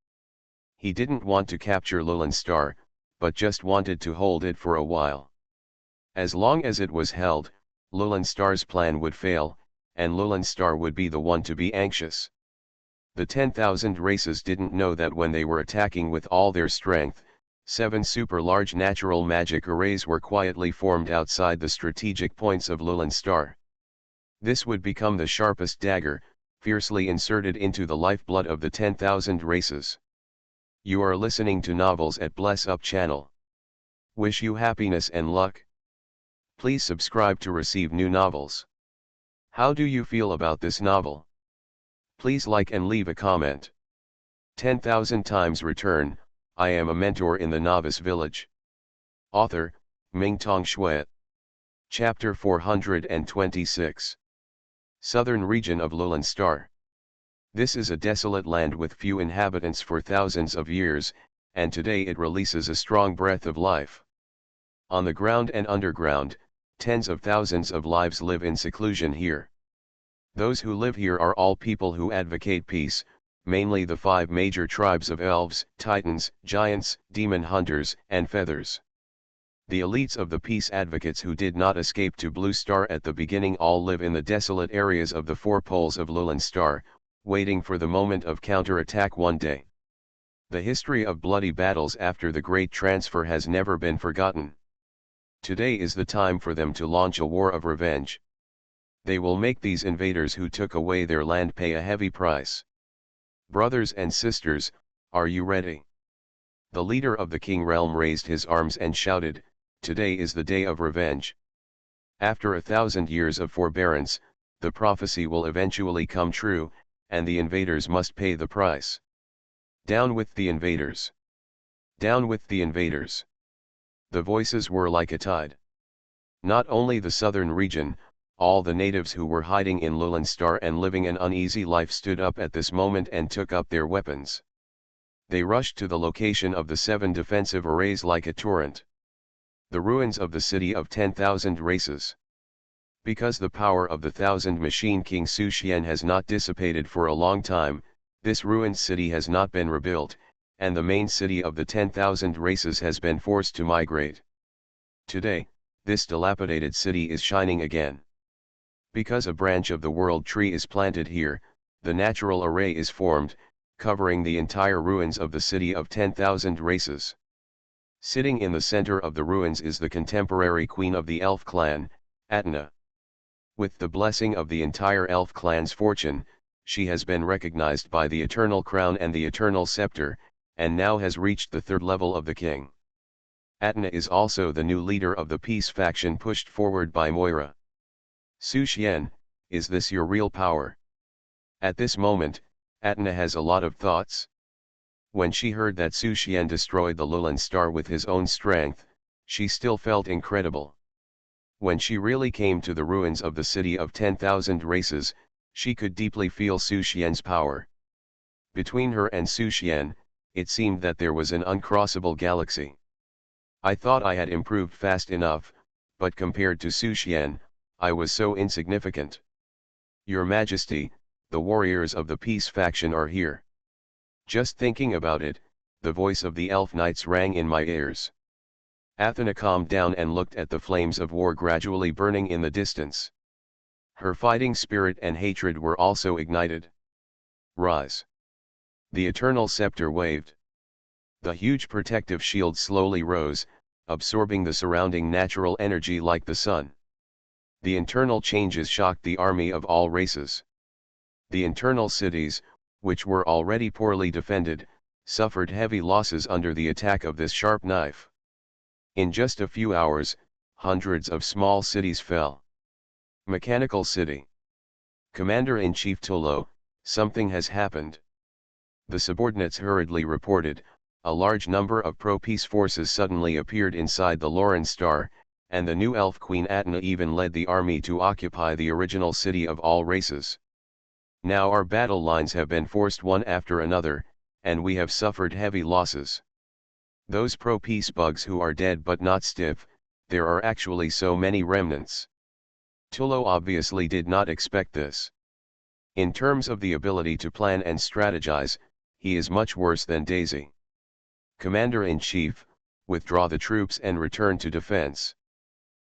He didn't want to capture Lulin Star, but just wanted to hold it for a while. As long as it was held, Lulin Star's plan would fail, and Lulin Star would be the one to be anxious. The 10,000 races didn't know that when they were attacking with all their strength, 7 super large natural magic arrays were quietly formed outside the strategic points of Lulin Star. This would become the sharpest dagger, fiercely inserted into the lifeblood of the 10,000 races. You are listening to Novels at Bless Up channel. Wish you happiness and luck. Please subscribe to receive new novels. How do you feel about this novel? Please like and leave a comment. 10,000 times return, I am a mentor in the Novice Village. Author, Mingtong Shui. Chapter 426. Southern region of Lulin Star. This is a desolate land with few inhabitants for thousands of years, and today it releases a strong breath of life. On the ground and underground, tens of thousands of lives live in seclusion here. Those who live here are all people who advocate peace, mainly the 5 major tribes of elves, titans, giants, demon hunters, and feathers. The elites of the peace advocates who did not escape to Blue Star at the beginning all live in the desolate areas of the 4 poles of Lulan Star, waiting for the moment of counterattack one day. The history of bloody battles after the Great Transfer has never been forgotten. Today is the time for them to launch a war of revenge. They will make these invaders who took away their land pay a heavy price. Brothers and sisters, are you ready? The leader of the King Realm raised his arms and shouted, "Today is the day of revenge." After 1,000 years of forbearance, the prophecy will eventually come true, and the invaders must pay the price. Down with the invaders! Down with the invaders! The voices were like a tide. Not only the southern region, all the natives who were hiding in Lulan Star and living an uneasy life stood up at this moment and took up their weapons. They rushed to the location of the 7 defensive arrays like a torrent. The ruins of the city of 10,000 races. Because the power of the 1,000 Machine King Su Xian has not dissipated for a long time, this ruined city has not been rebuilt, and the main city of the 10,000 races has been forced to migrate. Today, this dilapidated city is shining again. Because a branch of the world tree is planted here, the natural array is formed, covering the entire ruins of the city of 10,000 races. Sitting in the center of the ruins is the contemporary queen of the elf clan, Atna. With the blessing of the entire elf clan's fortune, she has been recognized by the eternal crown and the eternal scepter, and now has reached the 3rd level of the king. Atna is also the new leader of the peace faction pushed forward by Moira. Su Xian, is this your real power? At this moment, Atna has a lot of thoughts. When she heard that Su Xian destroyed the Lulan Star with his own strength, she still felt incredible. When she really came to the ruins of the city of 10,000 races, she could deeply feel Su Xian's power. Between her and Su Xian, it seemed that there was an uncrossable galaxy. I thought I had improved fast enough, but compared to Su Xian, I was so insignificant. Your Majesty, the warriors of the peace faction are here. Just thinking about it, the voice of the elf knights rang in my ears. Athena calmed down and looked at the flames of war gradually burning in the distance. Her fighting spirit and hatred were also ignited. Rise! The eternal scepter waved. The huge protective shield slowly rose, absorbing the surrounding natural energy like the sun. The internal changes shocked the army of all races. The internal cities, which were already poorly defended, suffered heavy losses under the attack of this sharp knife. In just a few hours, hundreds of small cities fell. Mechanical City. Commander-in-Chief Tulo, something has happened. The subordinates hurriedly reported, a large number of pro-peace forces suddenly appeared inside the Lulan Star, and the new elf queen Atna even led the army to occupy the original city of all races. Now our battle lines have been forced one after another, and we have suffered heavy losses. Those pro-peace bugs who are dead but not stiff, there are actually so many remnants. Tulo obviously did not expect this. In terms of the ability to plan and strategize, he is much worse than Daisy. Commander-in-Chief, withdraw the troops and return to defense.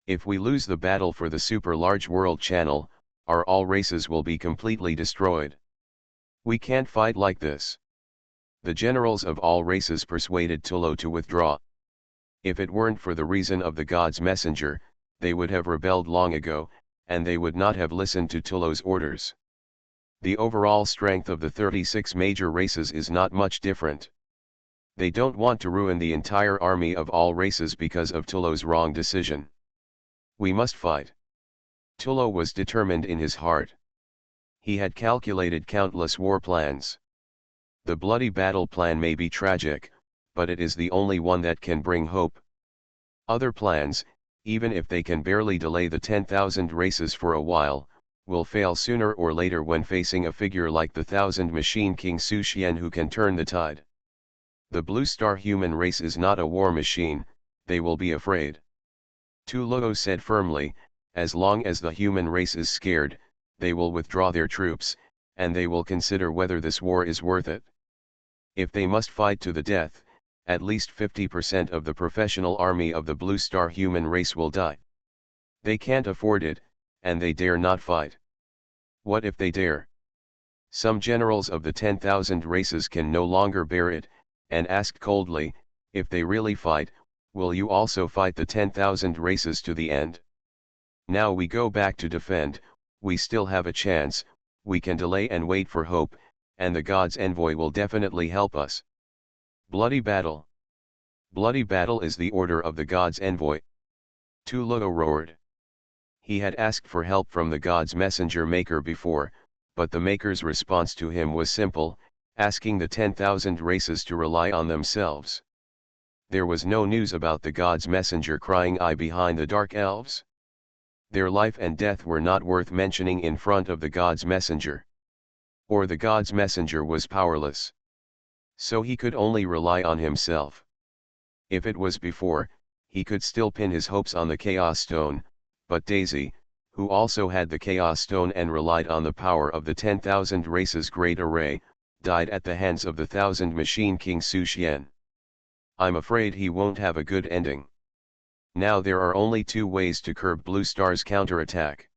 If we lose the battle for the super-large world channel, our all races will be completely destroyed. We can't fight like this. The generals of all races persuaded Tulo to withdraw. If it weren't for the reason of the god's messenger, they would have rebelled long ago, and they would not have listened to Tulo's orders. The overall strength of the 36 major races is not much different. They don't want to ruin the entire army of all races because of Tulo's wrong decision. We must fight. Tulo was determined in his heart. He had calculated countless war plans. The bloody battle plan may be tragic, but it is the only one that can bring hope. Other plans, even if they can barely delay the 10,000 races for a while, will fail sooner or later when facing a figure like the 1,000 Machine King Su Xian who can turn the tide. The Blue Star human race is not a war machine, they will be afraid. Tulugo said firmly, as long as the human race is scared, they will withdraw their troops, and they will consider whether this war is worth it. If they must fight to the death, at least 50% of the professional army of the Blue Star human race will die. They can't afford it, and they dare not fight. What if they dare? Some generals of the 10,000 races can no longer bear it, and asked coldly, if they really fight, will you also fight the 10,000 races to the end? Now we go back to defend, we still have a chance, we can delay and wait for hope, and the God's envoy will definitely help us. Bloody battle. Bloody battle is the order of the God's envoy. Tulugo roared. He had asked for help from the God's messenger maker before, but the maker's response to him was simple, asking the 10,000 races to rely on themselves. There was no news about the God's messenger crying eye behind the dark elves. Their life and death were not worth mentioning in front of the God's messenger. Or the God's messenger was powerless. So he could only rely on himself. If it was before, he could still pin his hopes on the Chaos Stone, but Daisy, who also had the Chaos Stone and relied on the power of the 10,000 races great array, died at the hands of the 1,000 Machine King Su Xian. I'm afraid he won't have a good ending. Now there are only two ways to curb Blue Star's counterattack.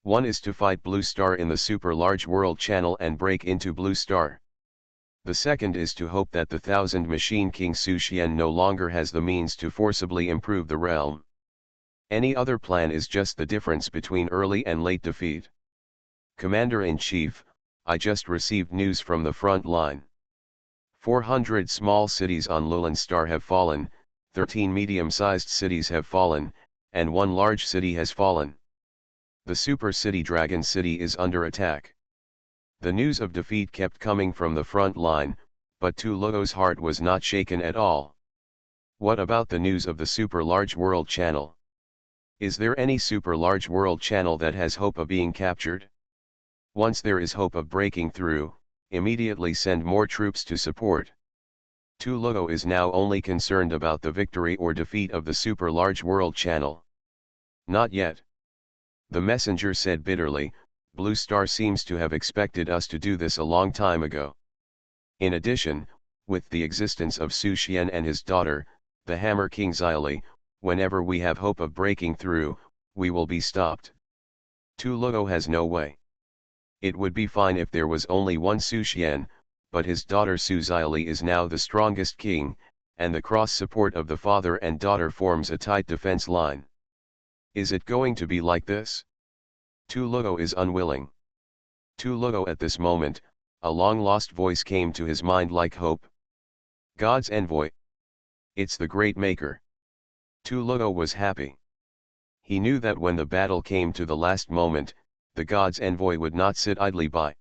One is to fight Blue Star in the super large world channel and break into Blue Star. The second is to hope that the 1,000 Machine King Su Xian no longer has the means to forcibly improve the realm. Any other plan is just the difference between early and late defeat. Commander-in-Chief, I just received news from the front line. 400 small cities on Lowland Star have fallen, 13 medium-sized cities have fallen, and 1 large city has fallen. The super city Dragon City is under attack. The news of defeat kept coming from the front line, but Tulugo's heart was not shaken at all. What about the news of the super large world channel? Is there any super large world channel that has hope of being captured? Once there is hope of breaking through, immediately send more troops to support. Tulugo is now only concerned about the victory or defeat of the super large world channel. Not yet. The messenger said bitterly, Blue Star seems to have expected us to do this a long time ago. In addition, with the existence of Su Xian and his daughter, the Hammer King Xyli, whenever we have hope of breaking through, we will be stopped. Tulugo has no way. It would be fine if there was only one Su Xian, but his daughter Su Xyli is now the strongest king, and the cross-support of the father and daughter forms a tight defense line. Is it going to be like this? Tulugo is unwilling. Tulugo at this moment, a long-lost voice came to his mind like hope. God's envoy. It's the great maker. Tulugo was happy. He knew that when the battle came to the last moment, the God's envoy would not sit idly by.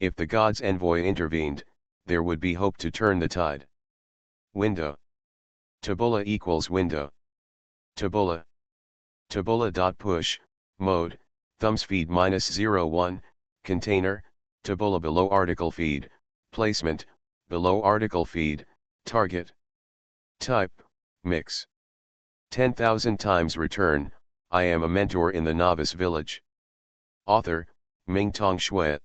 If the God's envoy intervened, there would be hope to turn the tide. Window. Tabula equals window. Tabula. Tabula.push, mode, thumbs feed -01, container, tabula below article feed, placement, below article feed, target. Type, mix. 10,000 times return, I am a mentor in the Novice Village. Author, Mingtong Shui.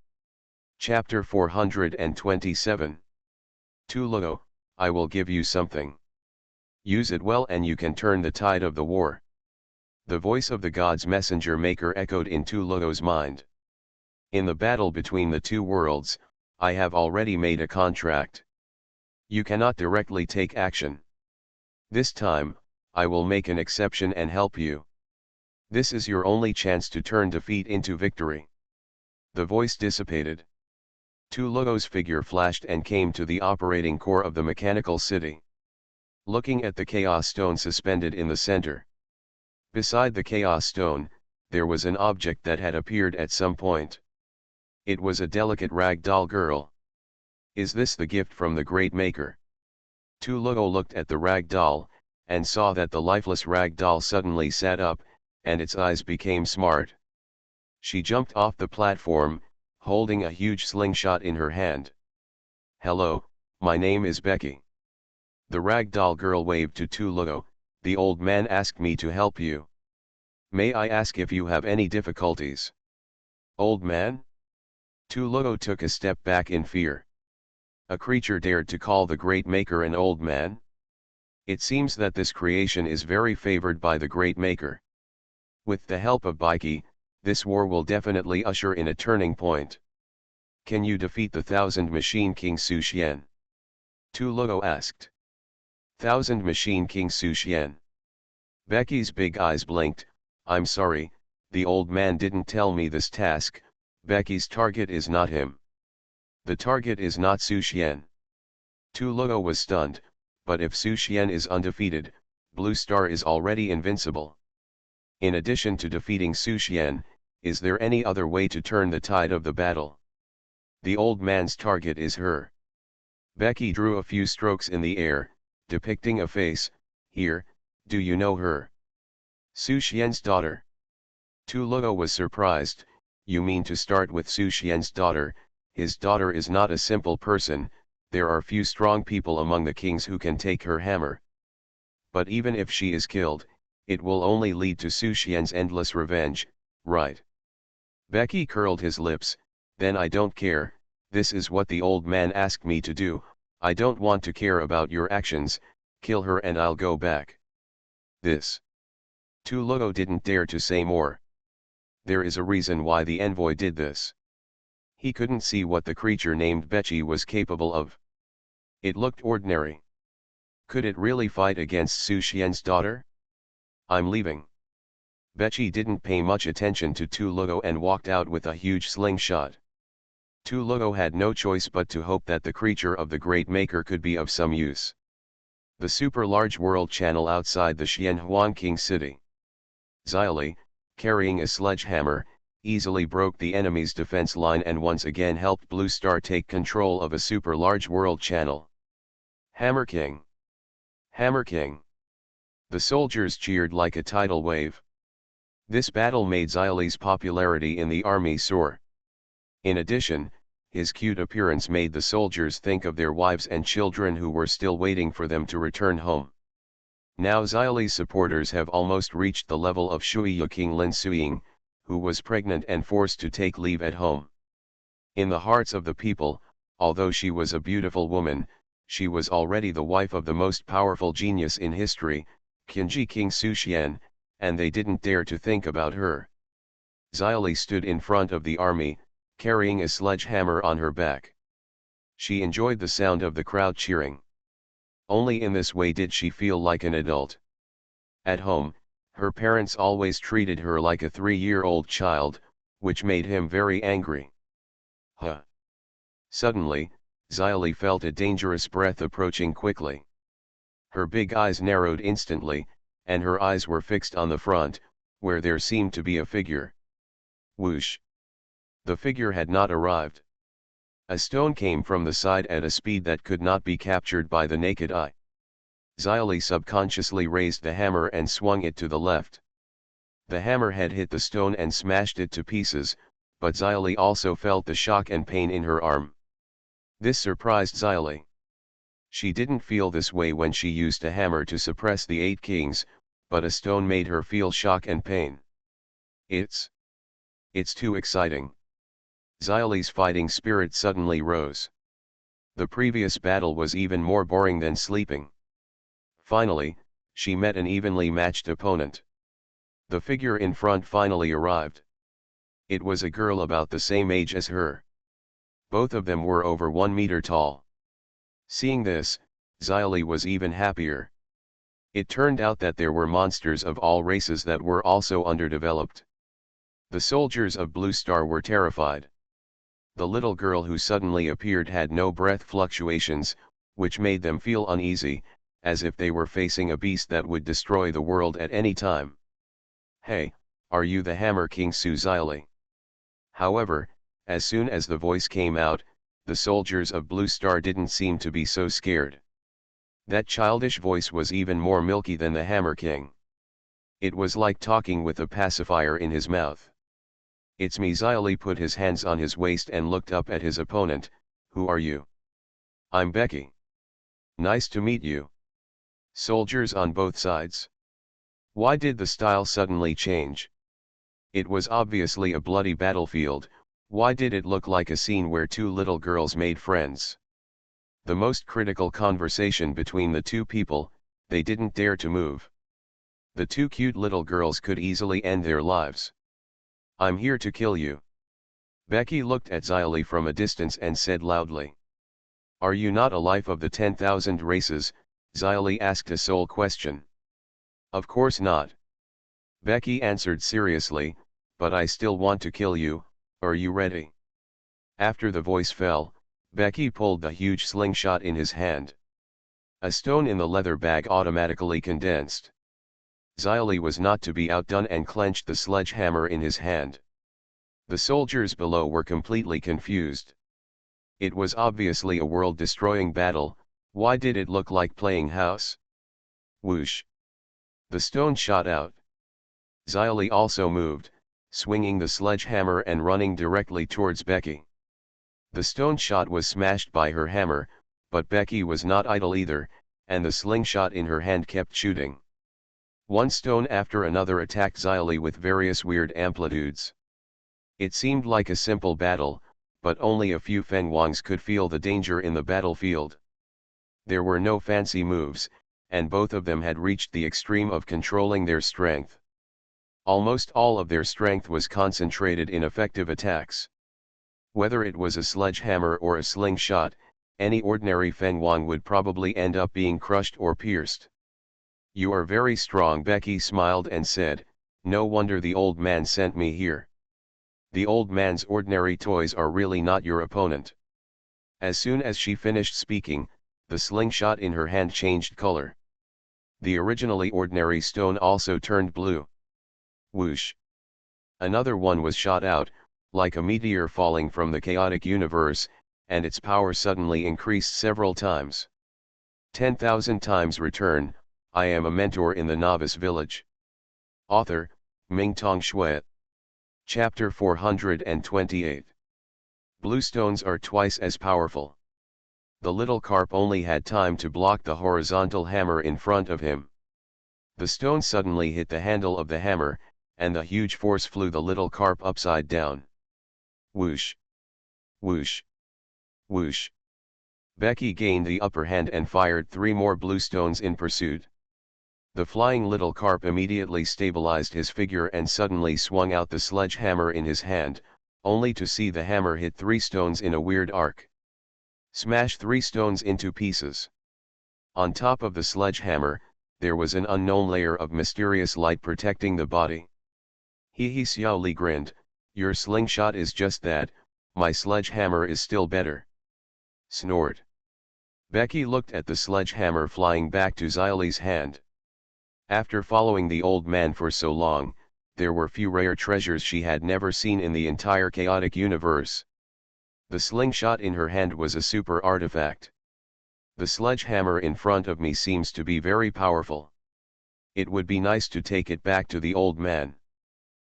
Chapter 427. Tulugo, I will give you something. Use it well and you can turn the tide of the war. The voice of the God's messenger maker echoed in Tulugo's mind. In the battle between the two worlds, I have already made a contract. You cannot directly take action. This time, I will make an exception and help you. This is your only chance to turn defeat into victory. The voice dissipated. Tulugo's figure flashed and came to the operating core of the mechanical city. Looking at the Chaos Stone suspended in the center. Beside the Chaos Stone, there was an object that had appeared at some point. It was a delicate rag doll girl. Is this the gift from the Great Maker? Tulugo looked at the rag doll, and saw that the lifeless rag doll suddenly sat up, and its eyes became smart. She jumped off the platform, holding a huge slingshot in her hand. Hello, My name is Becky. The ragdoll girl waved to Tulugo. The old man asked me to help you. May I ask if you have any difficulties? Old man? Tulugo took a step back in fear. A creature dared to call the Great Maker an old man? It seems that this creation is very favored by the Great Maker. With the help of Baiki, this war will definitely usher in a turning point. Can you defeat the Thousand Machine King Su Xian? Tulugo asked. Thousand Machine King Su Xian. Becky's big eyes blinked. I'm sorry, the old man didn't tell me this task. Becky's target is not him. The target is not Su Xian. Tulugo was stunned, but if Su Xian is undefeated, Blue Star is already invincible. In addition to defeating Su Xian, is there any other way to turn the tide of the battle? The old man's target is her. Becky drew a few strokes in the air, depicting a face. Here, do you know her? Su Xian's daughter. Tulugo was surprised. You mean to start with Su Xian's daughter? His daughter is not a simple person. There are few strong people among the kings who can take her hammer. But even if she is killed, it will only lead to Su Xian's endless revenge, right? Becky curled his lips. Then I don't care. This is what the old man asked me to do. I don't want to care about your actions. Kill her and I'll go back. This. Tulugo didn't dare to say more. There is a reason why the envoy did this. He couldn't see what the creature named Becky was capable of. It looked ordinary. Could it really fight against Su Xian's daughter? I'm leaving. Becky didn't pay much attention to Tulugo and walked out with a huge slingshot. Tulugo had no choice but to hope that the creature of the Great Maker could be of some use. The super-large world channel outside the Xianhuan King city. Xylee, carrying a sledgehammer, easily broke the enemy's defense line and once again helped Blue Star take control of a super-large world channel. Hammer King! Hammer King! The soldiers cheered like a tidal wave. This battle made Xylee's popularity in the army soar. In addition, his cute appearance made the soldiers think of their wives and children who were still waiting for them to return home. Now Xylee's supporters have almost reached the level of Shuiya King Lin Suying, who was pregnant and forced to take leave at home. In the hearts of the people, although she was a beautiful woman, she was already the wife of the most powerful genius in history, Qinji King Su Xian, and they didn't dare to think about her. Xylee stood in front of the army, carrying a sledgehammer on her back. She enjoyed the sound of the crowd cheering. Only in this way did she feel like an adult. At home, her parents always treated her like a 3-year-old child, which made him very angry. Huh! Suddenly, Xylee felt a dangerous breath approaching quickly. Her big eyes narrowed instantly, and her eyes were fixed on the front, where there seemed to be a figure. Whoosh! The figure had not arrived. A stone came from the side at a speed that could not be captured by the naked eye. Xylee subconsciously raised the hammer and swung it to the left. The hammer had hit the stone and smashed it to pieces, but Xylee also felt the shock and pain in her arm. This surprised Xylee. She didn't feel this way when she used a hammer to suppress the 8 kings, but a stone made her feel shock and pain. It's too exciting. Xylee's fighting spirit suddenly rose. The previous battle was even more boring than sleeping. Finally, she met an evenly matched opponent. The figure in front finally arrived. It was a girl about the same age as her. Both of them were over 1 meter tall. Seeing this, Xylee was even happier. It turned out that there were monsters of all races that were also underdeveloped. The soldiers of Blue Star were terrified. The little girl who suddenly appeared had no breath fluctuations, which made them feel uneasy, as if they were facing a beast that would destroy the world at any time. Hey, are you the Hammer King Su Xylee? However, as soon as the voice came out, the soldiers of Blue Star didn't seem to be so scared. That childish voice was even more milky than the Hammer King. It was like talking with a pacifier in his mouth. It's me. Xylee put his hands on his waist and looked up at his opponent. Who are you? I'm Becky. Nice to meet you. Soldiers on both sides. Why did the style suddenly change? It was obviously a bloody battlefield. Why did it look like a scene where two little girls made friends? The most critical conversation between the two people, they didn't dare to move. The two cute little girls could easily end their lives. I'm here to kill you. Becky looked at Xylee from a distance and said loudly. Are you not a life of the 10,000 races? Xylee asked a sole question. Of course not. Becky answered seriously, but I still want to kill you. Are you ready? After the voice fell, Becky pulled the huge slingshot in his hand. A stone in the leather bag automatically condensed. Xylee was not to be outdone and clenched the sledgehammer in his hand. The soldiers below were completely confused. It was obviously a world-destroying battle. Why did it look like playing house? Whoosh! The stone shot out. Xylee also moved, swinging the sledgehammer and running directly towards Becky. The stone shot was smashed by her hammer, but Becky was not idle either, and the slingshot in her hand kept shooting. One stone after another attacked Xylee with various weird amplitudes. It seemed like a simple battle, but only a few Fenghuangs could feel the danger in the battlefield. There were no fancy moves, and both of them had reached the extreme of controlling their strength. Almost all of their strength was concentrated in effective attacks. Whether it was a sledgehammer or a slingshot, any ordinary Fenghuang would probably end up being crushed or pierced. You are very strong, Becky smiled and said, no wonder the old man sent me here. The old man's ordinary toys are really not your opponent. As soon as she finished speaking, the slingshot in her hand changed color. The originally ordinary stone also turned blue. Whoosh! Another one was shot out, like a meteor falling from the chaotic universe, and its power suddenly increased several times. 10,000 times return. I am a mentor in the Novice Village. Author, Mingtong Shui. Chapter 428. Blue stones are twice as powerful. The little carp only had time to block the horizontal hammer in front of him. The stone suddenly hit the handle of the hammer, and the huge force flew the little carp upside down. Whoosh! Whoosh! Whoosh! Becky gained the upper hand and fired 3 more blue stones in pursuit. The flying little carp immediately stabilized his figure and suddenly swung out the sledgehammer in his hand, only to see the hammer hit 3 stones in a weird arc. Smash 3 stones into pieces. On top of the sledgehammer, there was an unknown layer of mysterious light protecting the body. Xiao Li grinned, your slingshot is just that, my sledgehammer is still better. Snort. Becky looked at the sledgehammer flying back to Xylee's hand. After following the old man for so long, there were few rare treasures she had never seen in the entire chaotic universe. The slingshot in her hand was a super artifact. The sledgehammer in front of me seems to be very powerful. It would be nice to take it back to the old man.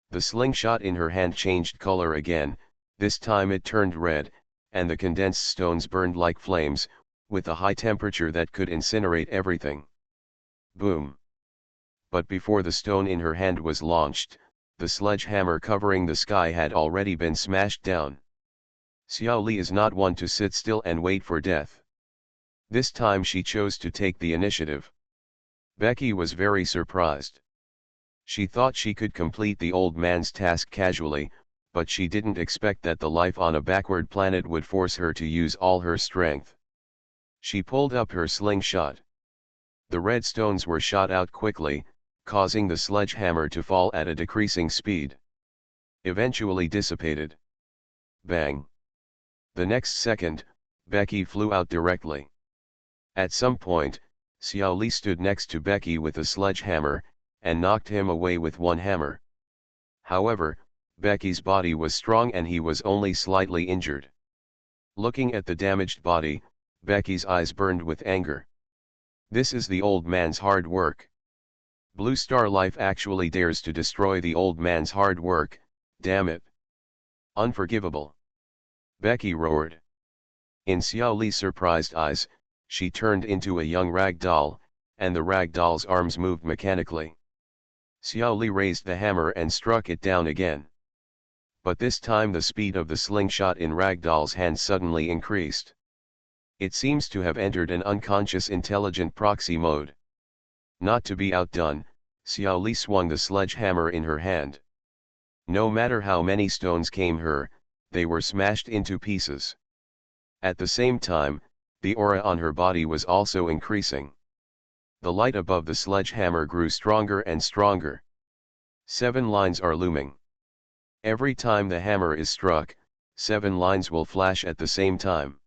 The slingshot in her hand changed color again, this time it turned red, and the condensed stones burned like flames, with a high temperature that could incinerate everything. Boom! But before the stone in her hand was launched, the sledgehammer covering the sky had already been smashed down. Xiao Li is not one to sit still and wait for death. This time she chose to take the initiative. Becky was very surprised. She thought she could complete the old man's task casually, but she didn't expect that the life on a backward planet would force her to use all her strength. She pulled up her slingshot. The red stones were shot out quickly, causing the sledgehammer to fall at a decreasing speed. Eventually dissipated. Bang! The next second, Becky flew out directly. At some point, Xiao Li stood next to Becky with a sledgehammer, and knocked him away with one hammer. However, Becky's body was strong and he was only slightly injured. Looking at the damaged body, Becky's eyes burned with anger. This is the old man's hard work. Blue Star Life actually dares to destroy the old man's hard work, damn it. Unforgivable. Becky roared. In Xiao Li's surprised eyes, she turned into a young rag doll, and the rag doll's arms moved mechanically. Xiao Li raised the hammer and struck it down again. But this time the speed of the slingshot in Ragdoll's hand suddenly increased. It seems to have entered an unconscious intelligent proxy mode. Not to be outdone, Xiao Li swung the sledgehammer in her hand. No matter how many stones came her, they were smashed into pieces. At the same time, the aura on her body was also increasing. The light above the sledgehammer grew stronger and stronger. 7 lines are looming. Every time the hammer is struck, 7 lines will flash at the same time.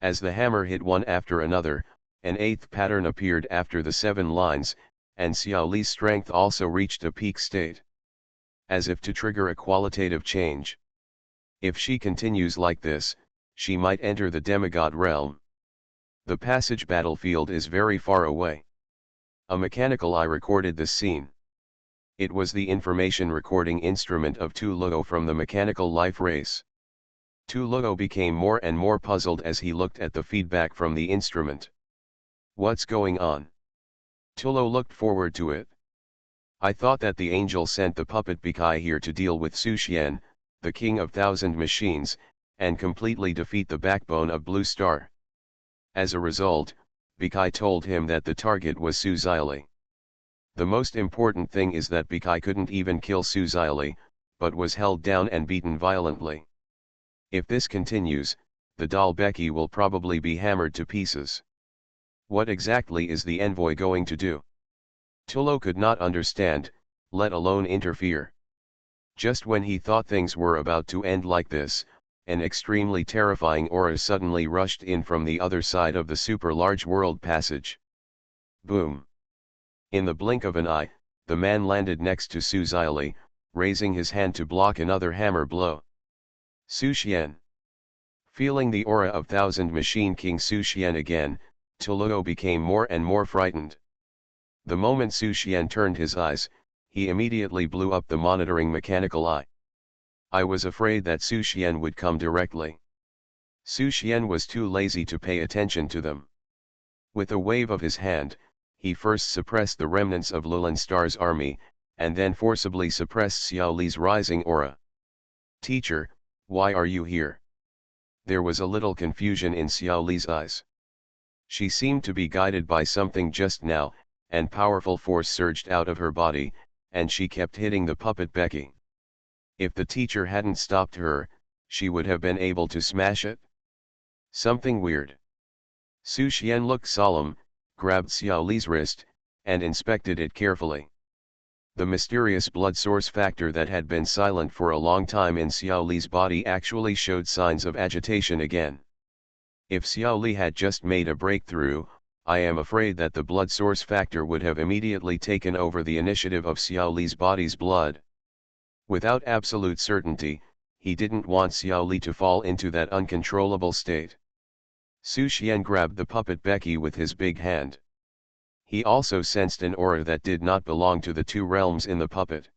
As the hammer hit one after another, an 8th pattern appeared after the 7 lines, and Xiao Li's strength also reached a peak state. As if to trigger a qualitative change. If she continues like this, she might enter the demigod realm. The passage battlefield is very far away. A mechanical eye recorded this scene. It was the information recording instrument of Tu Luo from the mechanical life race. Tu Luo became more and more puzzled as he looked at the feedback from the instrument. What's going on? Tu Luo looked forward to it. I thought that the angel sent the puppet Bikai here to deal with Su Xian, the king of 1,000 machines, and completely defeat the backbone of Blue Star. As a result, Bikai told him that the target was Su Xiaoli. The most important thing is that Bikai couldn't even kill Su Xiaoli, but was held down and beaten violently. If this continues, the doll Becky will probably be hammered to pieces. What exactly is the envoy going to do? Tu Luo could not understand, let alone interfere. Just when he thought things were about to end like this, an extremely terrifying aura suddenly rushed in from the other side of the super-large world passage. Boom! In the blink of an eye, the man landed next to Su Xiaoli, raising his hand to block another hammer blow. Su Xian. Feeling the aura of 1,000 Machine King Su Xian again, Tu Luo became more and more frightened. The moment Su Xian turned his eyes, he immediately blew up the monitoring mechanical eye. I was afraid that Su Xian would come directly. Su Xian was too lazy to pay attention to them. With a wave of his hand, he first suppressed the remnants of Lulan Star's army, and then forcibly suppressed Xiao Li's rising aura. Teacher, why are you here? There was a little confusion in Xiao Li's eyes. She seemed to be guided by something just now, and powerful force surged out of her body, and she kept hitting the puppet Becky. If the teacher hadn't stopped her, she would have been able to smash it. Something weird. Su Xian looked solemn, grabbed Xiao Li's wrist, and inspected it carefully. The mysterious blood source factor that had been silent for a long time in Xiao Li's body actually showed signs of agitation again. If Xiao Li had just made a breakthrough, I am afraid that the blood source factor would have immediately taken over the initiative of Xiao Li's body's blood. Without absolute certainty, he didn't want Xiao Li to fall into that uncontrollable state. Su Xian grabbed the puppet Becky with his big hand. He also sensed an aura that did not belong to the 2 realms in the puppet.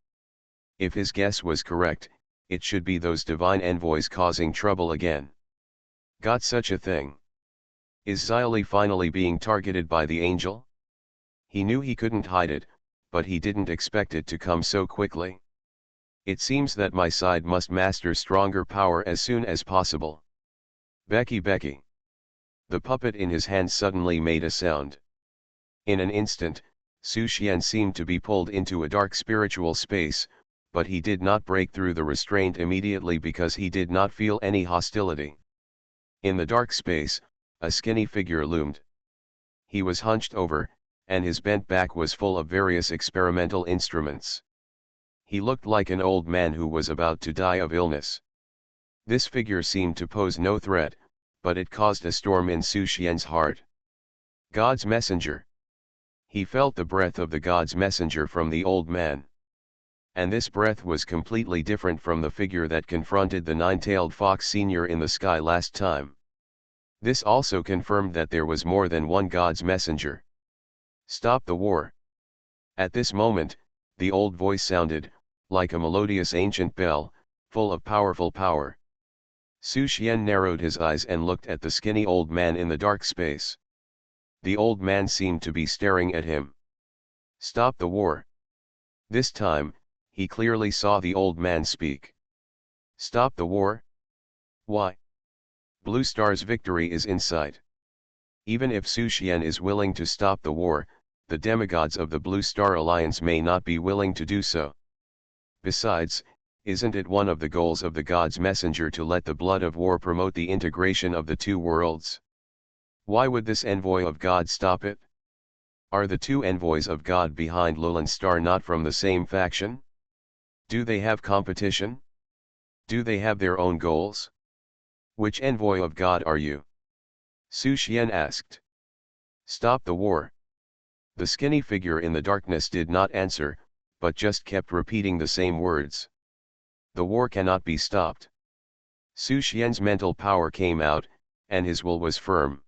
If his guess was correct, it should be those divine envoys causing trouble again. Got such a thing. Is Xiao Li finally being targeted by the angel? He knew he couldn't hide it, but he didn't expect it to come so quickly. It seems that my side must master stronger power as soon as possible. Becky. The puppet in his hand suddenly made a sound. In an instant, Su Xian seemed to be pulled into a dark spiritual space, but he did not break through the restraint immediately because he did not feel any hostility. In the dark space, a skinny figure loomed. He was hunched over, and his bent back was full of various experimental instruments. He looked like an old man who was about to die of illness. This figure seemed to pose no threat, but it caused a storm in Su Xian's heart. God's messenger. He felt the breath of the God's messenger from the old man. And this breath was completely different from the figure that confronted the 9-tailed fox senior in the sky last time. This also confirmed that there was more than one God's messenger. Stop the war. At this moment, the old voice sounded, like a melodious ancient bell, full of powerful power. Su Xian narrowed his eyes and looked at the skinny old man in the dark space. The old man seemed to be staring at him. Stop the war. This time, he clearly saw the old man speak. Stop the war? Why? Blue Star's victory is in sight. Even if Su Xian is willing to stop the war, the demigods of the Blue Star Alliance may not be willing to do so. Besides, isn't it one of the goals of the God's messenger to let the blood of war promote the integration of the two worlds? Why would this envoy of God stop it? Are the two envoys of God behind Lulan Star not from the same faction? Do they have competition? Do they have their own goals? Which envoy of God are you? Su Xian asked. Stop the war. The skinny figure in the darkness did not answer, but just kept repeating the same words. The war cannot be stopped. Su Xian's mental power came out, and his will was firm.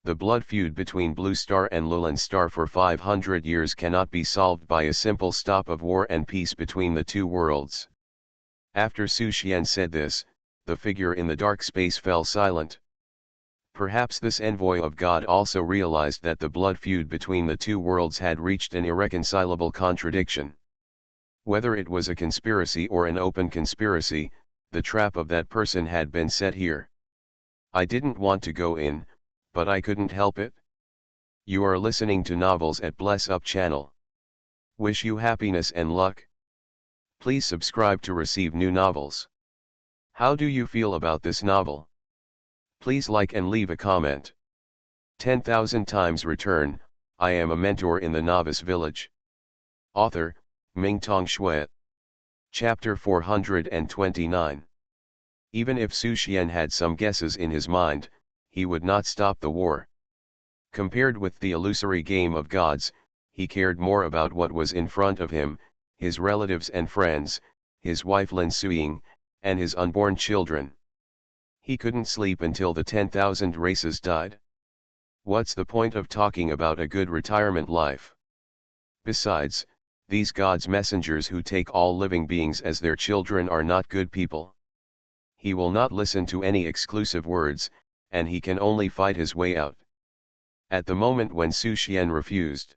The blood feud between Blue Star and Lulan Star for 500 years cannot be solved by a simple stop of war and peace between the two worlds. After Su Xian said this, the figure in the dark space fell silent. Perhaps this envoy of God also realized that the blood feud between the two worlds had reached an irreconcilable contradiction. Whether it was a conspiracy or an open conspiracy, the trap of that person had been set here. I didn't want to go in, but I couldn't help it. You are listening to Novels at Bless Up channel. Wish you happiness and luck. Please subscribe to receive new novels. How do you feel about this novel? Please like and leave a comment. 10,000 times return, I am a mentor in the Novice Village. Author, Mingtong Shui. Chapter 429. Even if Su Xian had some guesses in his mind, he would not stop the war. Compared with the illusory game of gods, he cared more about what was in front of him, his relatives and friends, his wife Lin Suiying, and his unborn children. He couldn't sleep until the 10,000 races died. What's the point of talking about a good retirement life? Besides, these God's messengers who take all living beings as their children are not good people. He will not listen to any exclusive words, and he can only fight his way out. At the moment when Su Xian refused,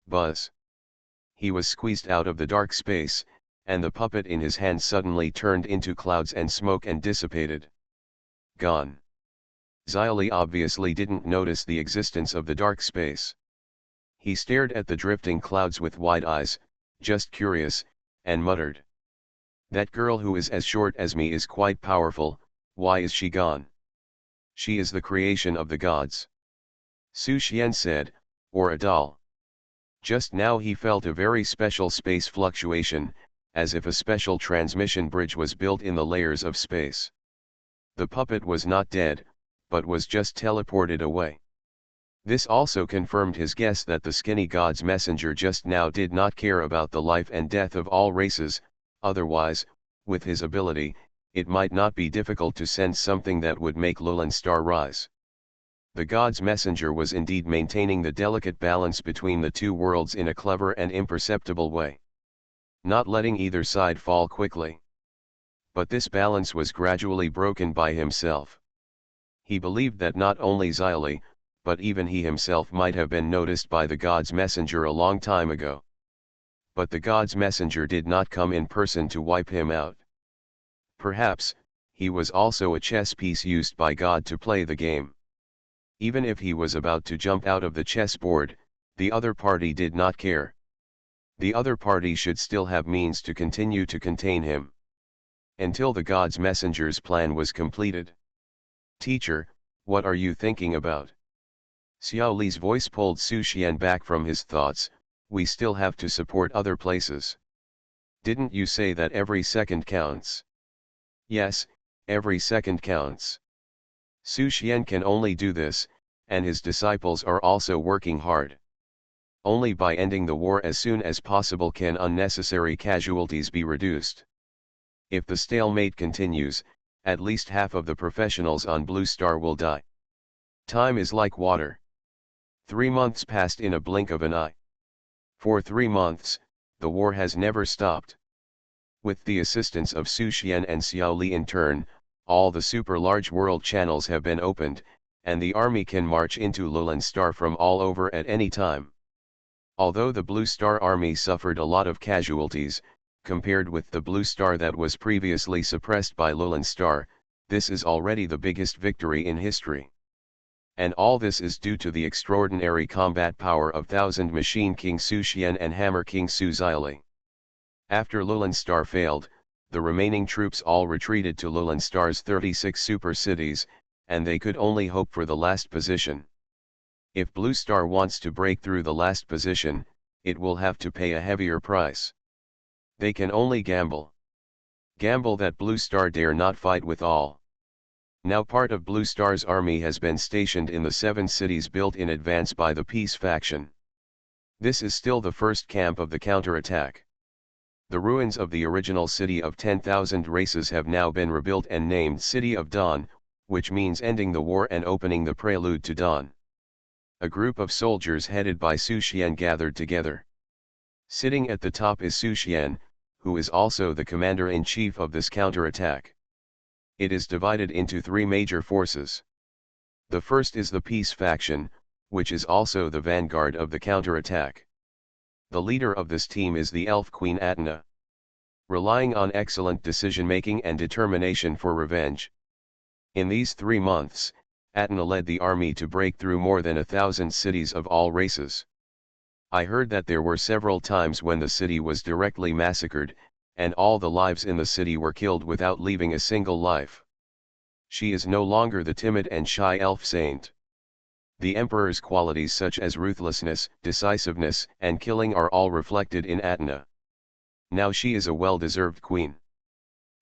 buzz. He was squeezed out of the dark space, and the puppet in his hand suddenly turned into clouds and smoke and dissipated. Gone. Xiaoli obviously didn't notice the existence of the dark space. He stared at the drifting clouds with wide eyes, just curious, and muttered. That girl who is as short as me is quite powerful, why is she gone? She is the creation of the gods. Su Xian said, or a doll. Just now he felt a very special space fluctuation, as if a special transmission bridge was built in the layers of space. The puppet was not dead, but was just teleported away. This also confirmed his guess that the skinny god's messenger just now did not care about the life and death of all races, otherwise, with his ability, it might not be difficult to sense something that would make Lulan Star rise. The god's messenger was indeed maintaining the delicate balance between the two worlds in a clever and imperceptible way. Not letting either side fall quickly. But this balance was gradually broken by himself. He believed that not only Xiaoli, but even he himself might have been noticed by the god's messenger a long time ago. But the god's messenger did not come in person to wipe him out. Perhaps, he was also a chess piece used by God to play the game. Even if he was about to jump out of the chessboard, the other party did not care. The other party should still have means to continue to contain him. Until the god's messenger's plan was completed. Teacher, what are you thinking about? Xiao Li's voice pulled Su Xian back from his thoughts. We still have to support other places. Didn't you say that every second counts? Yes, every second counts. Su Xian can only do this, and his disciples are also working hard. Only by ending the war as soon as possible can unnecessary casualties be reduced. If the stalemate continues, at least half of the professionals on Blue Star will die. Time is like water. 3 months passed in a blink of an eye. For 3 months, the war has never stopped. With the assistance of Su Xian and Xiao Li in turn, all the super large world channels have been opened, and the army can march into Lulin Star from all over at any time. Although the Blue Star army suffered a lot of casualties, compared with the Blue Star that was previously suppressed by Lulin Star, this is already the biggest victory in history. And all this is due to the extraordinary combat power of Thousand Machine King Su Xian and Hammer King Su Xiaoli. After Lulin Star failed, the remaining troops all retreated to Lulin Star's 36 super cities, and they could only hope for the last position. If Blue Star wants to break through the last position, it will have to pay a heavier price. They can only gamble. Gamble that Blue Star dare not fight with all. Now part of Blue Star's army has been stationed in the 7 cities built in advance by the Peace faction. This is still the first camp of the counterattack. The ruins of the original city of 10,000 races have now been rebuilt and named City of Dawn, which means ending the war and opening the prelude to dawn. A group of soldiers headed by Su Xian gathered together. Sitting at the top is Su Xian, who is also the commander-in-chief of this counterattack. It is divided into 3 major forces. The first is the Peace faction, which is also the vanguard of the counterattack. The leader of this team is the Elf Queen Atna. Relying on excellent decision-making and determination for revenge. In these 3 months, Atna led the army to break through more than 1,000 cities of all races. I heard that there were several times when the city was directly massacred, and all the lives in the city were killed without leaving a single life. She is no longer the timid and shy elf saint. The emperor's qualities such as ruthlessness, decisiveness, and killing are all reflected in Atna. Now she is a well-deserved queen.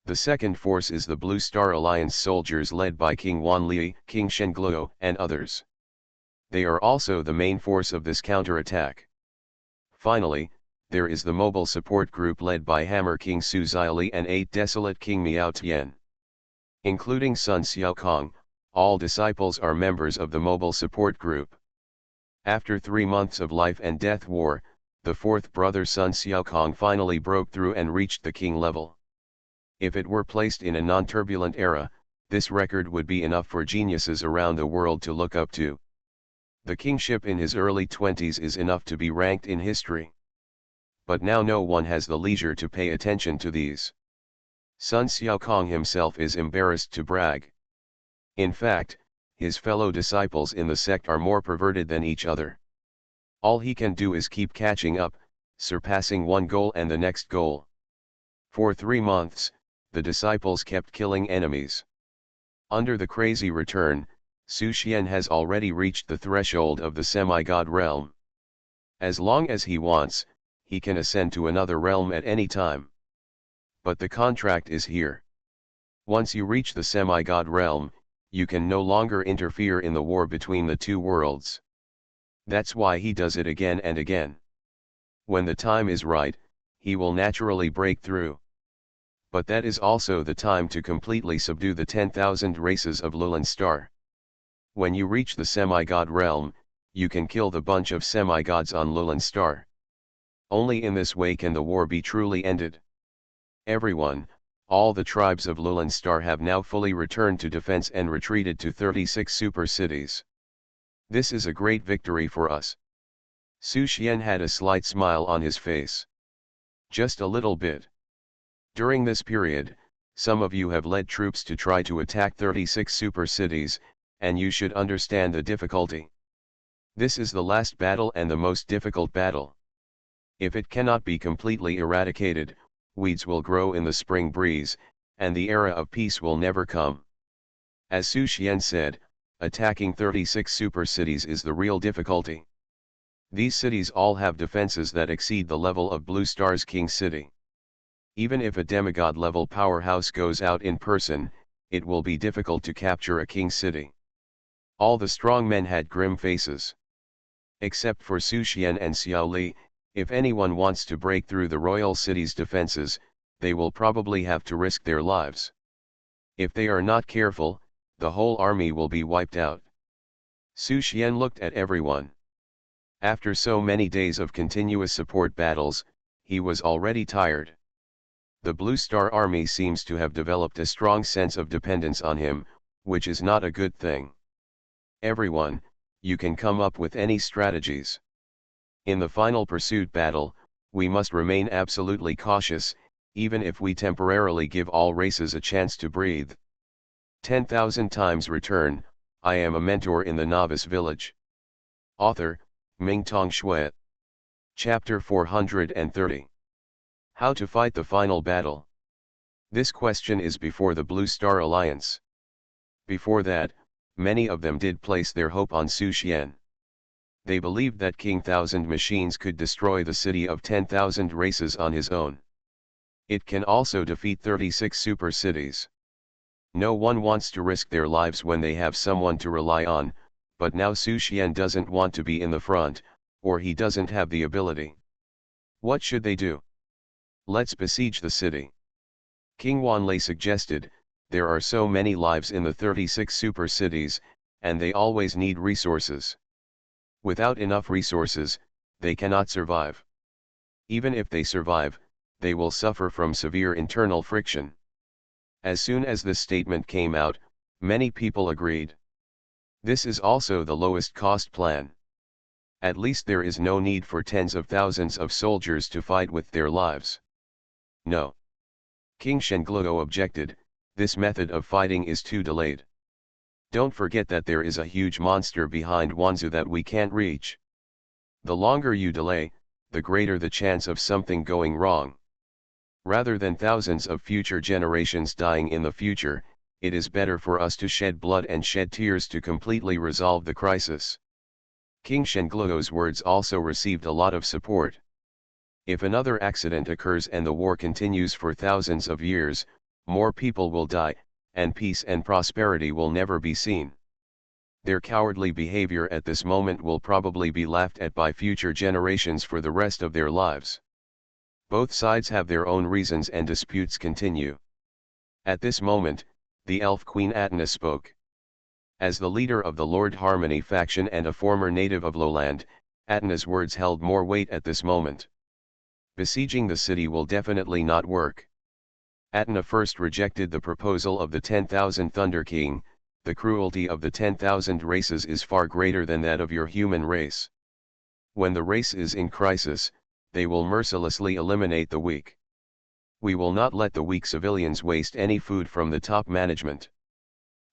The second force is the Blue Star Alliance soldiers led by King Wanli, King Shengluo, and others. They are also the main force of this counterattack. Finally, there is the mobile support group led by Hammer King Su Xiaoli and 8 Desolate King Miao Tian. Including Sun Xiaokong, all disciples are members of the mobile support group. After 3 months of life and death war, the 4th brother Sun Xiaokong finally broke through and reached the king level. If it were placed in a non-turbulent era, this record would be enough for geniuses around the world to look up to. The kingship in his early 20s is enough to be ranked in history. But now no one has the leisure to pay attention to these. Sun Xiaokong himself is embarrassed to brag. In fact, his fellow disciples in the sect are more perverted than each other. All he can do is keep catching up, surpassing one goal and the next goal. For 3 months, the disciples kept killing enemies. Under the crazy return, Su Xian has already reached the threshold of the semi-god realm. As long as he wants, he can ascend to another realm at any time. But the contract is here. Once you reach the semi-god realm, you can no longer interfere in the war between the 2 worlds. That's why he does it again and again. When the time is right, he will naturally break through. But that is also the time to completely subdue the 10,000 races of Lulin Star. When you reach the semi-god realm, you can kill the bunch of semi-gods on Lulin Star. Only in this way can the war be truly ended. Everyone, all the tribes of Lulin Star have now fully returned to defense and retreated to 36 super cities. This is a great victory for us. Su Xian had a slight smile on his face. Just a little bit. During this period, some of you have led troops to try to attack 36 super cities, and you should understand the difficulty. This is the last battle and the most difficult battle. If it cannot be completely eradicated, weeds will grow in the spring breeze, and the era of peace will never come. As Su Xian said, attacking 36 super cities is the real difficulty. These cities all have defenses that exceed the level of Blue Star's King City. Even if a demigod-level powerhouse goes out in person, it will be difficult to capture a king city. All the strong men had grim faces. Except for Su Xian and Xiao Li, if anyone wants to break through the royal city's defenses, they will probably have to risk their lives. If they are not careful, the whole army will be wiped out. Su Xian looked at everyone. After so many days of continuous support battles, he was already tired. The Blue Star Army seems to have developed a strong sense of dependence on him, which is not a good thing. Everyone, you can come up with any strategies. In the final pursuit battle, we must remain absolutely cautious, even if we temporarily give all races a chance to breathe. 10,000 times return, I am a mentor in the Novice Village. Author, Mingtong Shui. Chapter 430. How to fight the final battle. This question is before the Blue Star Alliance. Before that, many of them did place their hope on Su Xian. They believed that King Thousand Machines could destroy the city of 10,000 races on his own. It can also defeat 36 super cities. No one wants to risk their lives when they have someone to rely on, but now Su Xian doesn't want to be in the front, or he doesn't have the ability. What should they do? Let's besiege the city. King Wanlei suggested, there are so many lives in the 36 super cities, and they always need resources. Without enough resources, they cannot survive. Even if they survive, they will suffer from severe internal friction. As soon as this statement came out, many people agreed. This is also the lowest cost plan. At least there is no need for tens of thousands of soldiers to fight with their lives. No. King Shengluo objected, this method of fighting is too delayed. Don't forget that there is a huge monster behind Wanzhou that we can't reach. The longer you delay, the greater the chance of something going wrong. Rather than thousands of future generations dying in the future, it is better for us to shed blood and shed tears to completely resolve the crisis. King Shengluo's words also received a lot of support. If another accident occurs and the war continues for thousands of years, more people will die, and peace and prosperity will never be seen. Their cowardly behavior at this moment will probably be laughed at by future generations for the rest of their lives. Both sides have their own reasons and disputes continue. At this moment, the elf queen Atna spoke. As the leader of the Lord Harmony faction and a former native of Lowland, Atna's words held more weight at this moment. Besieging the city will definitely not work. Atna first rejected the proposal of the 10,000 Thunder King. The cruelty of the 10,000 races is far greater than that of your human race. When the race is in crisis, they will mercilessly eliminate the weak. We will not let the weak civilians waste any food from the top management.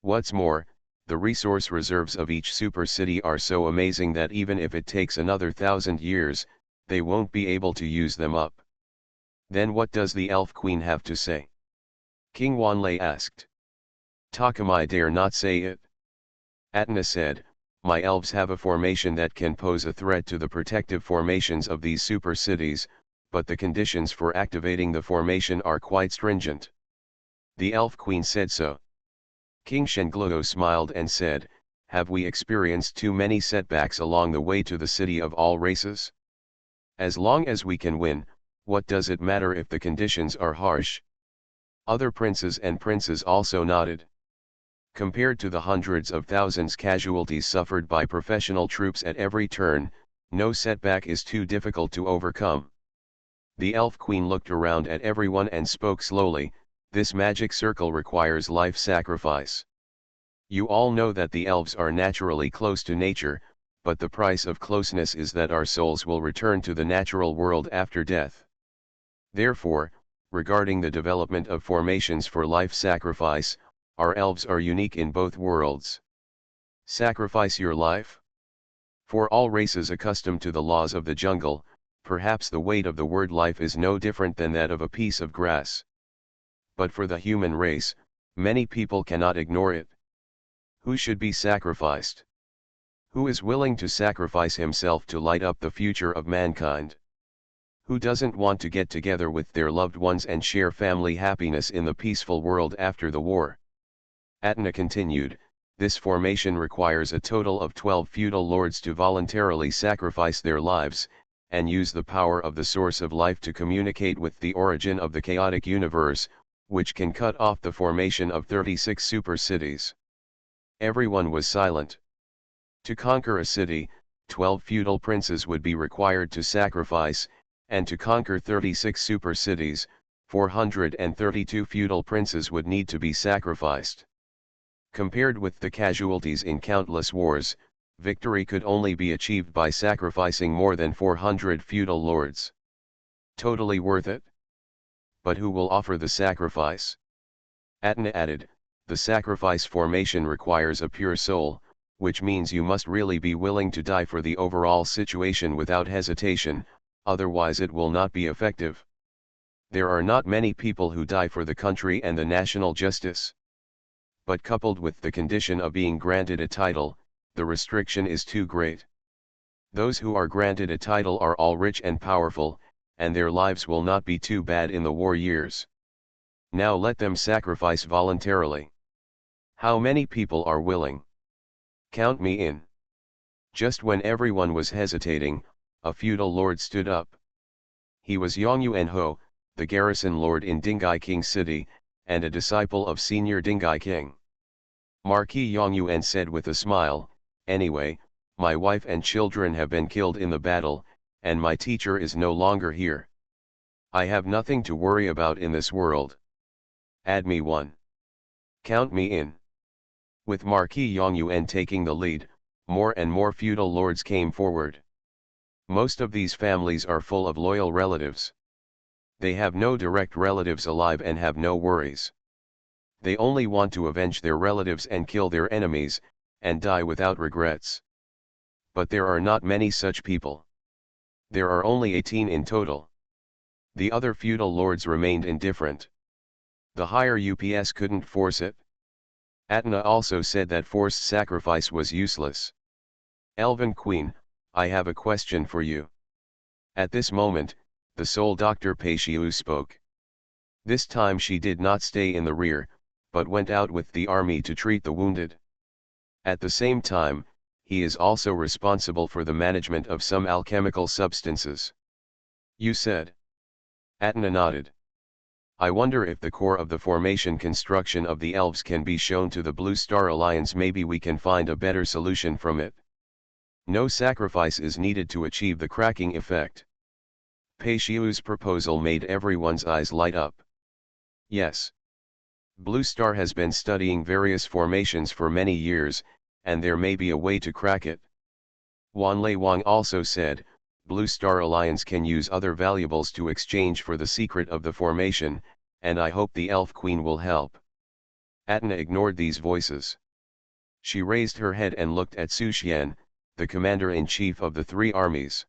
What's more, the resource reserves of each super city are so amazing that even if it takes another 1,000 years, they won't be able to use them up. Then what does the Elf Queen have to say? King Wanlei asked. Takamai dare not say it. Atna said, my elves have a formation that can pose a threat to the protective formations of these super cities, but the conditions for activating the formation are quite stringent. The Elf Queen said so. King Shengluo smiled and said, have we experienced too many setbacks along the way to the city of all races? As long as we can win, what does it matter if the conditions are harsh? Other princes and princes also nodded. Compared to the hundreds of thousands casualties suffered by professional troops at every turn, no setback is too difficult to overcome. The Elf Queen looked around at everyone and spoke slowly, this magic circle requires life sacrifice. You all know that the elves are naturally close to nature, but the price of closeness is that our souls will return to the natural world after death. Therefore, regarding the development of formations for life sacrifice, our elves are unique in both worlds. Sacrifice your life? For all races accustomed to the laws of the jungle, perhaps the weight of the word life is no different than that of a piece of grass. But for the human race, many people cannot ignore it. Who should be sacrificed? Who is willing to sacrifice himself to light up the future of mankind? Who doesn't want to get together with their loved ones and share family happiness in the peaceful world after the war? Atna continued, this formation requires a total of 12 feudal lords to voluntarily sacrifice their lives, and use the power of the source of life to communicate with the origin of the chaotic universe, which can cut off the formation of 36 super cities. Everyone was silent. To conquer a city, 12 feudal princes would be required to sacrifice, and to conquer 36 super cities, 432 feudal princes would need to be sacrificed. Compared with the casualties in countless wars, victory could only be achieved by sacrificing more than 400 feudal lords. Totally worth it? But who will offer the sacrifice? Atna added, the sacrifice formation requires a pure soul, which means you must really be willing to die for the overall situation without hesitation, otherwise it will not be effective. There are not many people who die for the country and the national justice. But coupled with the condition of being granted a title, the restriction is too great. Those who are granted a title are all rich and powerful, and their lives will not be too bad in the war years. Now let them sacrifice voluntarily. How many people are willing? Count me in. Just when everyone was hesitating, a feudal lord stood up. He was Yongyuan Ho, the garrison lord in Dingai King City, and a disciple of senior Dingai King. Marquis Yongyuan said with a smile, anyway, my wife and children have been killed in the battle, and my teacher is no longer here. I have nothing to worry about in this world. Add me one. Count me in. With Marquis Yongyuan taking the lead, more and more feudal lords came forward. Most of these families are full of loyal relatives. They have no direct relatives alive and have no worries. They only want to avenge their relatives and kill their enemies, and die without regrets. But there are not many such people. There are only 18 in total. The other feudal lords remained indifferent. The higher UPS couldn't force it. Atna also said that forced sacrifice was useless. Elven Queen, I have a question for you. At this moment, the Soul Doctor Peishiu spoke. This time she did not stay in the rear, but went out with the army to treat the wounded. At the same time, he is also responsible for the management of some alchemical substances. You said. Atna nodded. I wonder if the core of the formation construction of the elves can be shown to the Blue Star Alliance. Maybe we can find a better solution from it. No sacrifice is needed to achieve the cracking effect. Peishiu's proposal made everyone's eyes light up. Yes. Blue Star has been studying various formations for many years, and there may be a way to crack it. Wanlei Wang also said, Blue Star Alliance can use other valuables to exchange for the secret of the formation, and I hope the Elf Queen will help. Atna ignored these voices. She raised her head and looked at Su Xian, the commander-in-chief of the three armies.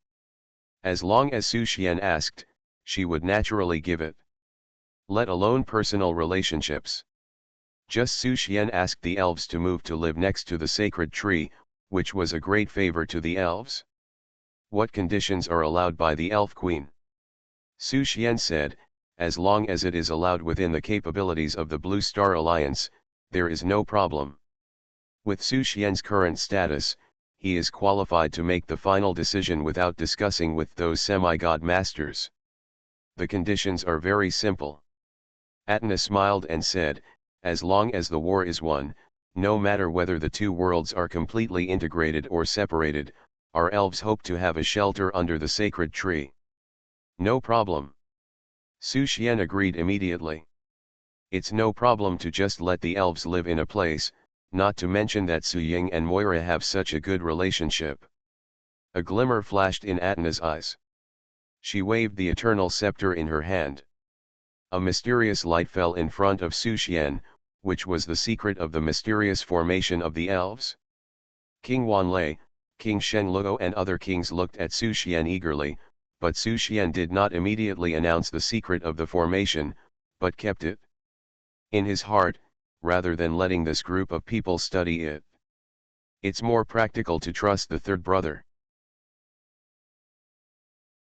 As long as Su Xian asked, she would naturally give it. Let alone personal relationships. Just Su Xian asked the elves to move to live next to the sacred tree, which was a great favor to the elves. What conditions are allowed by the Elf Queen? Su Xian said, as long as it is allowed within the capabilities of the Blue Star Alliance, there is no problem. With Su Xian's current status, he is qualified to make the final decision without discussing with those semi-god masters. The conditions are very simple. Atna smiled and said, as long as the war is won, no matter whether the two worlds are completely integrated or separated, our elves hope to have a shelter under the sacred tree. No problem. Su Xian agreed immediately. It's no problem to just let the elves live in a place, not to mention that Su Ying and Moira have such a good relationship. A glimmer flashed in Atna's eyes. She waved the eternal scepter in her hand. A mysterious light fell in front of Su Xian, which was the secret of the mysterious formation of the elves. King Wanlei, King Shenluo and other kings looked at Su Xian eagerly, but Su Xian did not immediately announce the secret of the formation, but kept it in his heart, rather than letting this group of people study it. It's more practical to trust the third brother.